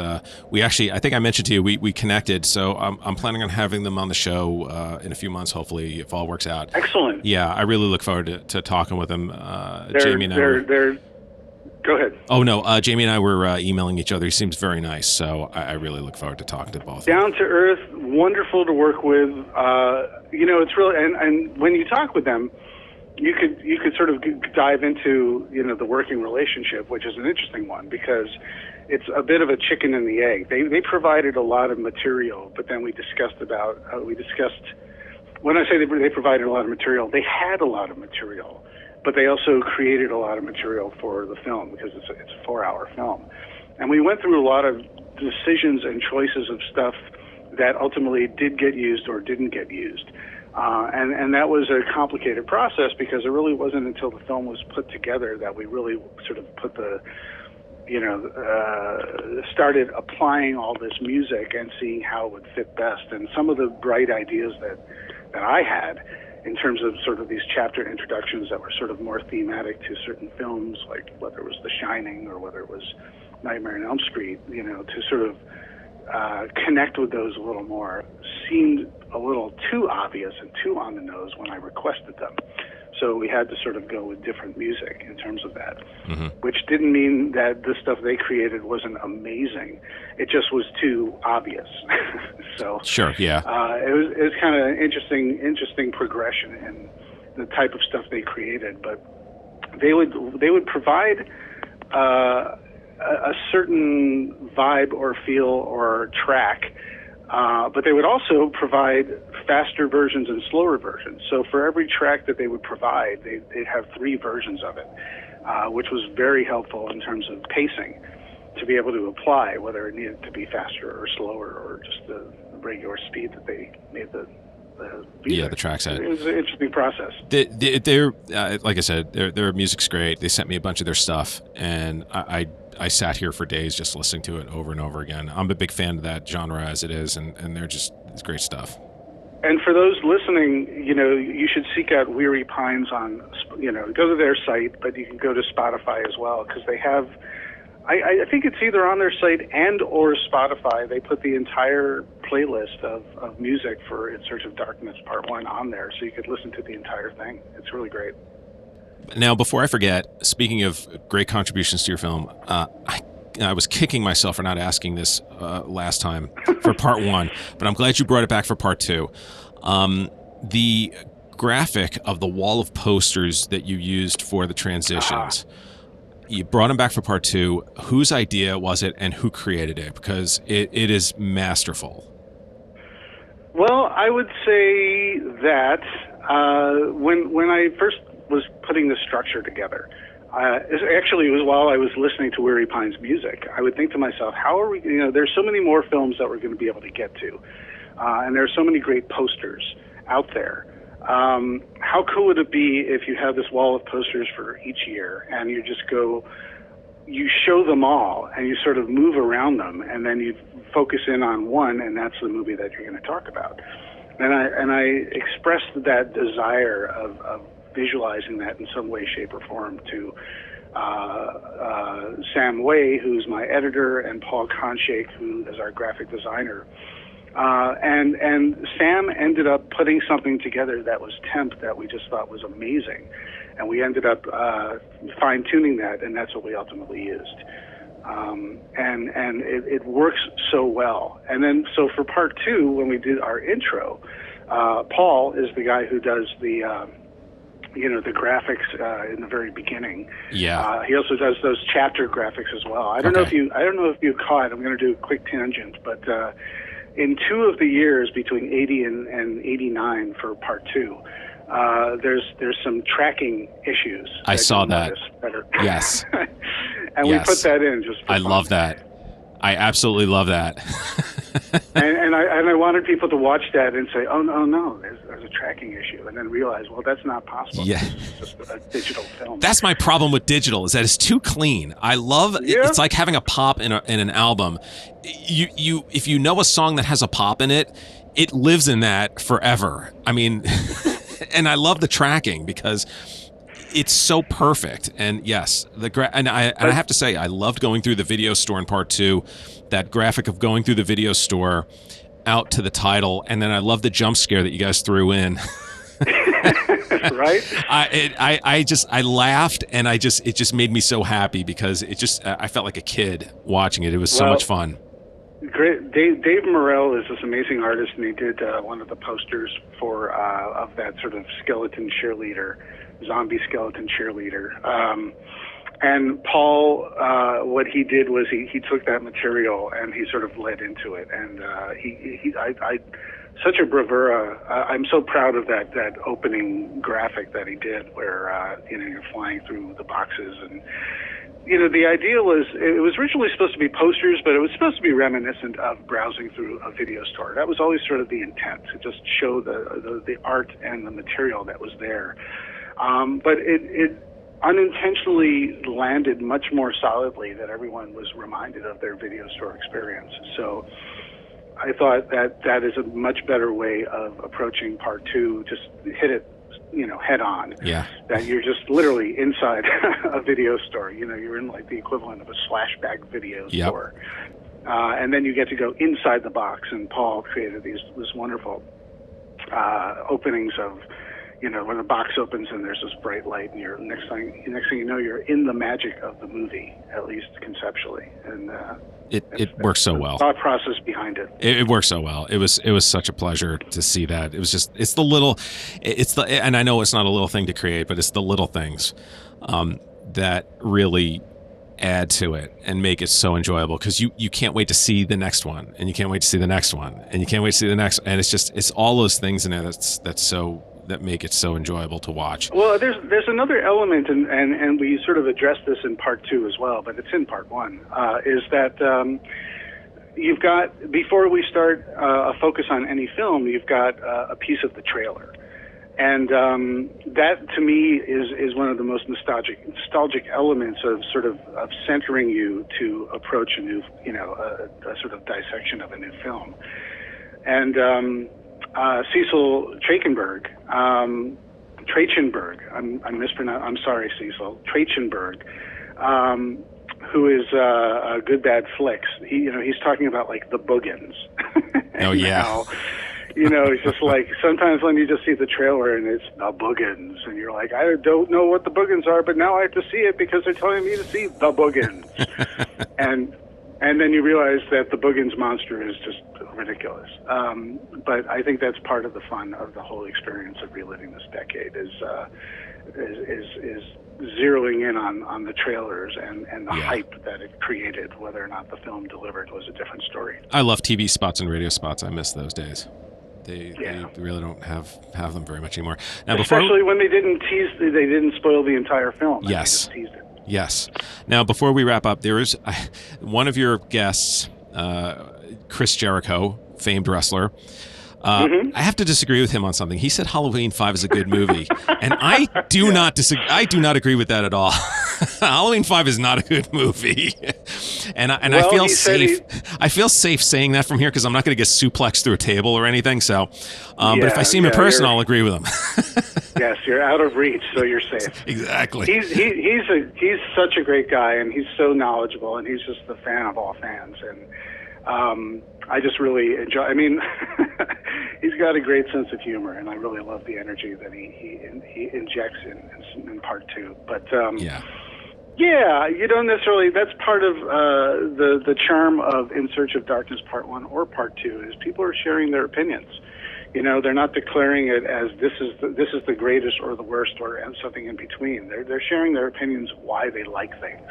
we actually, I think I mentioned to you, we connected. So I'm planning on having them on the show in a few months, hopefully, if all works out. Excellent. Yeah, I really look forward to talking with them. Jamie and I. Go ahead. Oh no, Jamie and I were emailing each other. He seems very nice, so I really look forward to talking to both. Down to earth, wonderful to work with. It's really, and when you talk with them, you could sort of dive into the working relationship, which is an interesting one because it's a bit of a chicken and the egg. They provided a lot of material, but then we discussed. When I say they provided a lot of material, they had a lot of material, but they also created a lot of material for the film because it's a 4-hour film, and we went through a lot of decisions and choices of stuff that ultimately did get used or didn't get used. And that was a complicated process because it really wasn't until the film was put together that we really sort of put started applying all this music and seeing how it would fit best. And some of the bright ideas that I had in terms of sort of these chapter introductions that were sort of more thematic to certain films, like whether it was The Shining or whether it was Nightmare on Elm Street, to sort of connect with those a little more, seemed a little too obvious and too on the nose when I requested them. So we had to sort of go with different music in terms of that, which didn't mean that the stuff they created wasn't amazing. It just was too obvious. So sure, yeah. It was kind of interesting progression in the type of stuff they created. But they would provide a certain vibe or feel or track, but they would also provide faster versions and slower versions. So for every track that they would provide, they'd have 3 versions of it, which was very helpful in terms of pacing, to be able to apply whether it needed to be faster or slower or just the regular speed that they made the music. The tracks had. It was an interesting process. They're like I said, their music's great. They sent me a bunch of their stuff, and I sat here for days just listening to it over and over again. I'm a big fan of that genre as it is, and it's great stuff. And for those listening, you should seek out Weary Pines on, go to their site, but you can go to Spotify as well, because they have, I think it's either on their site and or Spotify. They put the entire playlist of music for In Search of Darkness Part 1 on there, so you could listen to the entire thing. It's really great. Now, before I forget, speaking of great contributions to your film, I was kicking myself for not asking this last time for Part 1, but I'm glad you brought it back for Part 2. The graphic of the wall of posters that you used for the transitions, you brought them back for Part 2. Whose idea was it, and who created it? Because it is masterful. Well, I would say that when I first was putting the structure together, it was while I was listening to Weary Pines music, I would think to myself, how are we, there's so many more films that we're going to be able to get to, and there are so many great posters out there. How cool would it be if you have this wall of posters for each year, and you show them all, and you sort of move around them, and then you focus in on one, and that's the movie that you're going to talk about. And I expressed that desire of visualizing that in some way, shape, or form to Sam Way, who's my editor, and Paul Conshake, who is our graphic designer. And Sam ended up putting something together that was temp that we just thought was amazing. And we ended up fine-tuning that, and that's what we ultimately used. And it works so well. And then, so for Part 2, when we did our intro, Paul is the guy who does the graphics in the very beginning. Yeah. He also does those chapter graphics as well. I don't know if you caught. I'm going to do a quick tangent, but in 2 of the years between 80 and 89 for Part 2, there's some tracking issues. I saw that. Better. Yes. And we put that in just for I fun. love that. I absolutely love that. and I wanted people to watch that and say, oh no, there's a tracking issue, and then realize, well, that's not possible. Yeah. It's just a digital film. That's my problem with digital, is that it's too clean. I love it's like having a pop in an album. You if you know a song that has a pop in it, it lives in that forever. I mean, and I love the tracking because it's so perfect. And yes, I have to say, I loved going through the video store in Part 2, that graphic of going through the video store out to the title, and then I love the jump scare that you guys threw in. Right? I laughed, and it just made me so happy because I felt like a kid watching it. It was so much fun. Great. Dave Morrell is this amazing artist, and he did one of the posters for of that sort of zombie skeleton cheerleader. And Paul, what he did was he took that material and he sort of led into it, and I such a bravura. I'm so proud of that opening graphic that he did, where you're flying through the boxes, and the idea was, it was originally supposed to be posters, but it was supposed to be reminiscent of browsing through a video store. That was always sort of the intent, to just show the art and the material that was there. But it unintentionally landed much more solidly, that everyone was reminded of their video store experience. So I thought that is a much better way of approaching Part 2. Just hit it, head on. Yeah. That you're just literally inside a video store. You're in like the equivalent of a slashback video store. And then you get to go inside the box, and Paul created this wonderful openings of, when the box opens and there's this bright light, and you're next thing you know, you're in the magic of the movie, at least conceptually. And it works so well. Thought process behind it. It works so well. It was such a pleasure to see that. It was and I know it's not a little thing to create, but it's the little things that really add to it and make it so enjoyable, because you can't wait to see the next one, and you can't wait to see the next one, and you can't wait to see the next, and it's all those things in there that make it so enjoyable to watch. Well, there's another element, and we sort of addressed this in part 2 as well, but it's in part 1, is that you've got, before we start a focus on any film, you've got a piece of the trailer. And that, to me, is one of the most nostalgic elements of sort of centering you to approach a new, a sort of dissection of a new film. And Cecil Trachenberg, I'm sorry, Cecil, Trachenberg, who is Good Bad Flicks. He's talking about like the boogans. Oh yeah. It's just like sometimes when you just see the trailer and it's the boogans, and you're like, I don't know what the boogans are, but now I have to see it because they're telling me to see the boogans. and then you realize that the boogans monster is just ridiculous. But I think that's part of the fun of the whole experience of reliving this decade is zeroing in on the trailers and the hype that it created. Whether or not the film delivered was a different story. I love TV spots and radio spots. I miss those days. They really don't have them very much anymore. Now, especially when they didn't spoil the entire film. Yes. They just teased it. Yes. Now, before we wrap up, there is one of your guests, Chris Jericho, famed wrestler. I have to disagree with him on something. He said Halloween 5 is a good movie, and I do not disagree. I do not agree with that at all. Halloween 5 is not a good movie, and I feel safe. I feel safe saying that from here because I'm not going to get suplexed through a table or anything. So, but if I see him in person, I'll agree with him. Yes, you're out of reach, so you're safe. Exactly. He's such a great guy, and he's so knowledgeable, and he's just the fan of all fans, and I just really enjoy. I mean, he's got a great sense of humor, and I really love the energy that he injects in part 2. But yeah, you don't necessarily. That's part of the charm of In Search of Darkness Part 1 or Part 2 is people are sharing their opinions. They're not declaring it as this is the greatest or the worst or something in between. They're sharing their opinions why they like things,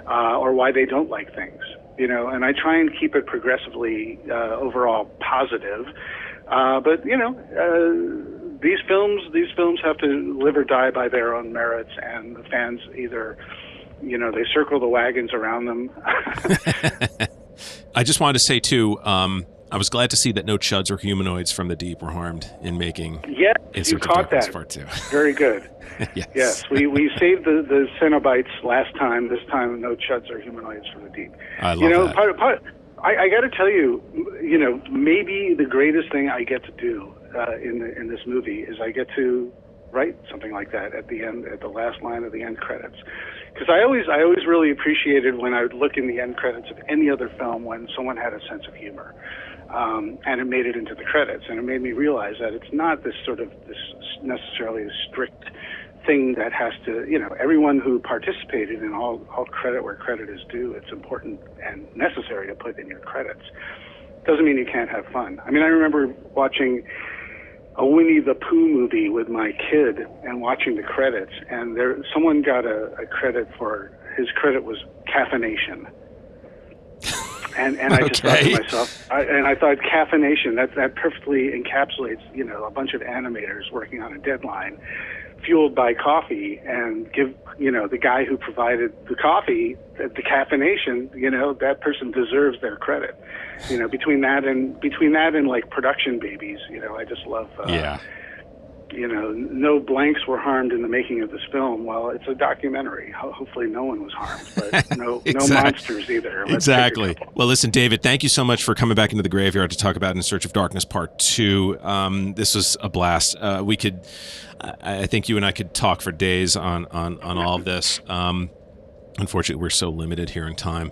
or why they don't like things. And I try and keep it progressively overall positive. But these films have to live or die by their own merits, and the fans either, they circle the wagons around them. I just wanted to say too, I was glad to see that no chuds or humanoids from the deep were harmed in making. Yeah, you caught that. Part 2. Very good. Yes, we saved the Cenobites last time. This time, no chuds or humanoids from the deep. I love that. I got to tell you, maybe the greatest thing I get to do in this movie is I get to write something like that at the end, at the last line of the end credits. Because I always really appreciated when I would look in the end credits of any other film when someone had a sense of humor. And it made it into the credits, and it made me realize that it's not this necessarily a strict thing that has to, everyone who participated in all credit where credit is due, it's important and necessary to put in your credits. Doesn't mean you can't have fun. I mean, I remember watching a Winnie the Pooh movie with my kid and watching the credits, and someone got a credit for, his credit was caffeination. And I just thought to myself, I thought caffeination, that perfectly encapsulates, a bunch of animators working on a deadline, fueled by coffee, and give, the guy who provided the coffee, the caffeination, that person deserves their credit. Between that and like production babies, I just love, no blanks were harmed in the making of this film. Well, it's a documentary. Hopefully no one was harmed, but no monsters either. Exactly. Well, listen, David, thank you so much for coming back into the graveyard to talk about In Search of Darkness Part 2. This was a blast. I think you and I could talk for days on all of this. Unfortunately, we're so limited here in time.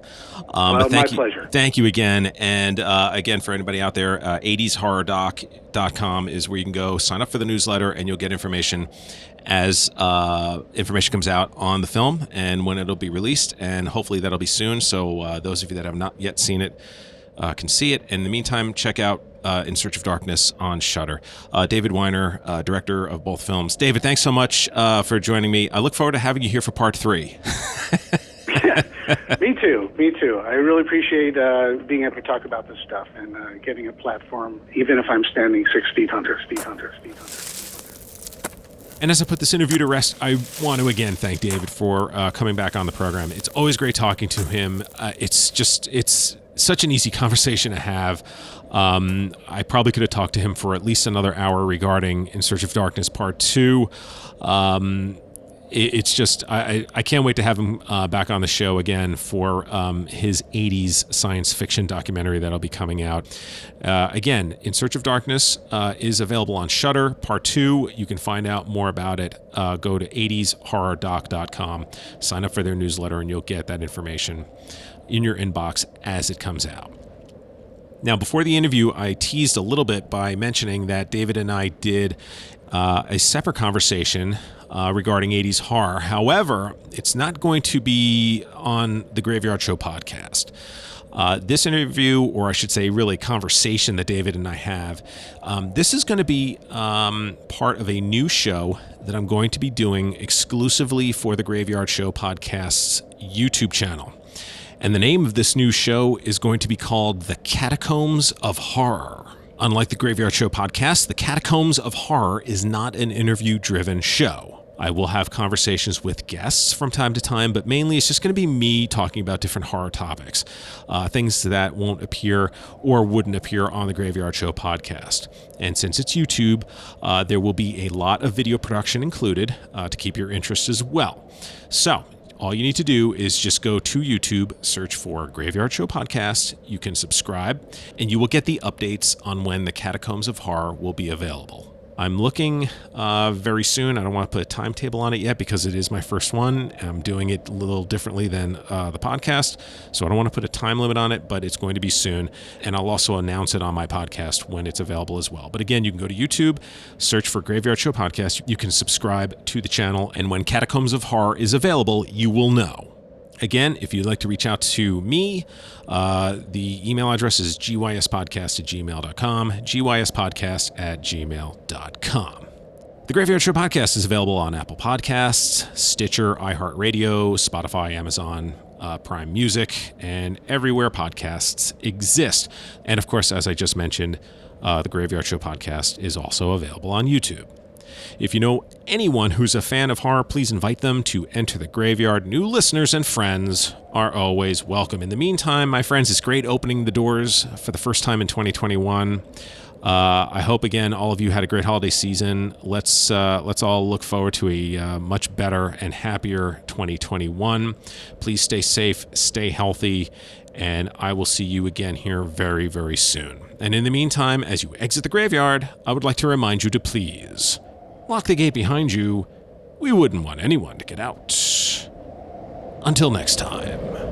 But my pleasure. Thank you again. And again, for anybody out there, 80shorrordoc.com is where you can go sign up for the newsletter, and you'll get information as information comes out on the film and when it'll be released. And hopefully that'll be soon. So those of you that have not yet seen it can see it. In the meantime, check out In Search of Darkness on Shudder. David Weiner, director of both films. David, thanks so much for joining me. I look forward to having you here for Part 3. Me too. I really appreciate being able to talk about this stuff and getting a platform, even if I'm standing 6 feet under. And as I put this interview to rest, I want to again thank David for coming back on the program. It's always great talking to him. It's such an easy conversation to have. I probably could have talked to him for at least another hour regarding In Search of Darkness Part 2. It's just, I can't wait to have him back on the show again for his 80s science fiction documentary that'll be coming out. Again, In Search of Darkness is available on Shudder. Part 2, you can find out more about it. Go to 80shorrordoc.com, sign up for their newsletter, and you'll get that information in your inbox as it comes out. Now, before the interview, I teased a little bit by mentioning that David and I did a separate conversation regarding 80s horror. However, it's not going to be on the Graveyard Show podcast. This interview, or I should say really conversation that David and I have, this is going to be part of a new show that I'm going to be doing exclusively for the Graveyard Show podcast's YouTube channel. And the name of this new show is going to be called The Catacombs of Horror. Unlike the Graveyard Show podcast, The Catacombs of Horror is not an interview-driven show. I will have conversations with guests from time to time, but mainly it's just going to be me talking about different horror topics, things that won't appear or wouldn't appear on the Graveyard Show podcast. And since it's YouTube, there will be a lot of video production included to keep your interest as well. So, all you need to do is just go to YouTube, search for Graveyard Show Podcast. You can subscribe, and you will get the updates on when the Catacombs of Horror will be available. I'm looking very soon. I don't want to put a timetable on it yet because it is my first one. I'm doing it a little differently than the podcast, so I don't want to put a time limit on it, but it's going to be soon. And I'll also announce it on my podcast when it's available as well. But again, you can go to YouTube, search for Graveyard Show Podcast. You can subscribe to the channel, and when Catacombs of Horror is available, you will know. Again, if you'd like to reach out to me, the email address is gyspodcast@gmail.com, gyspodcast@gmail.com. The Graveyard Show Podcast is available on Apple Podcasts, Stitcher, iHeartRadio, Spotify, Amazon, Prime Music, and everywhere podcasts exist. And of course, as I just mentioned, the Graveyard Show Podcast is also available on YouTube. If you know anyone who's a fan of horror, please invite them to enter the graveyard. New listeners and friends are always welcome. In the meantime, my friends, it's great opening the doors for the first time in 2021. I hope, again, all of you had a great holiday season. Let's all look forward to a much better and happier 2021. Please stay safe, stay healthy, and I will see you again here very, very soon. And in the meantime, as you exit the graveyard, I would like to remind you to please lock the gate behind you. We wouldn't want anyone to get out. Until next time.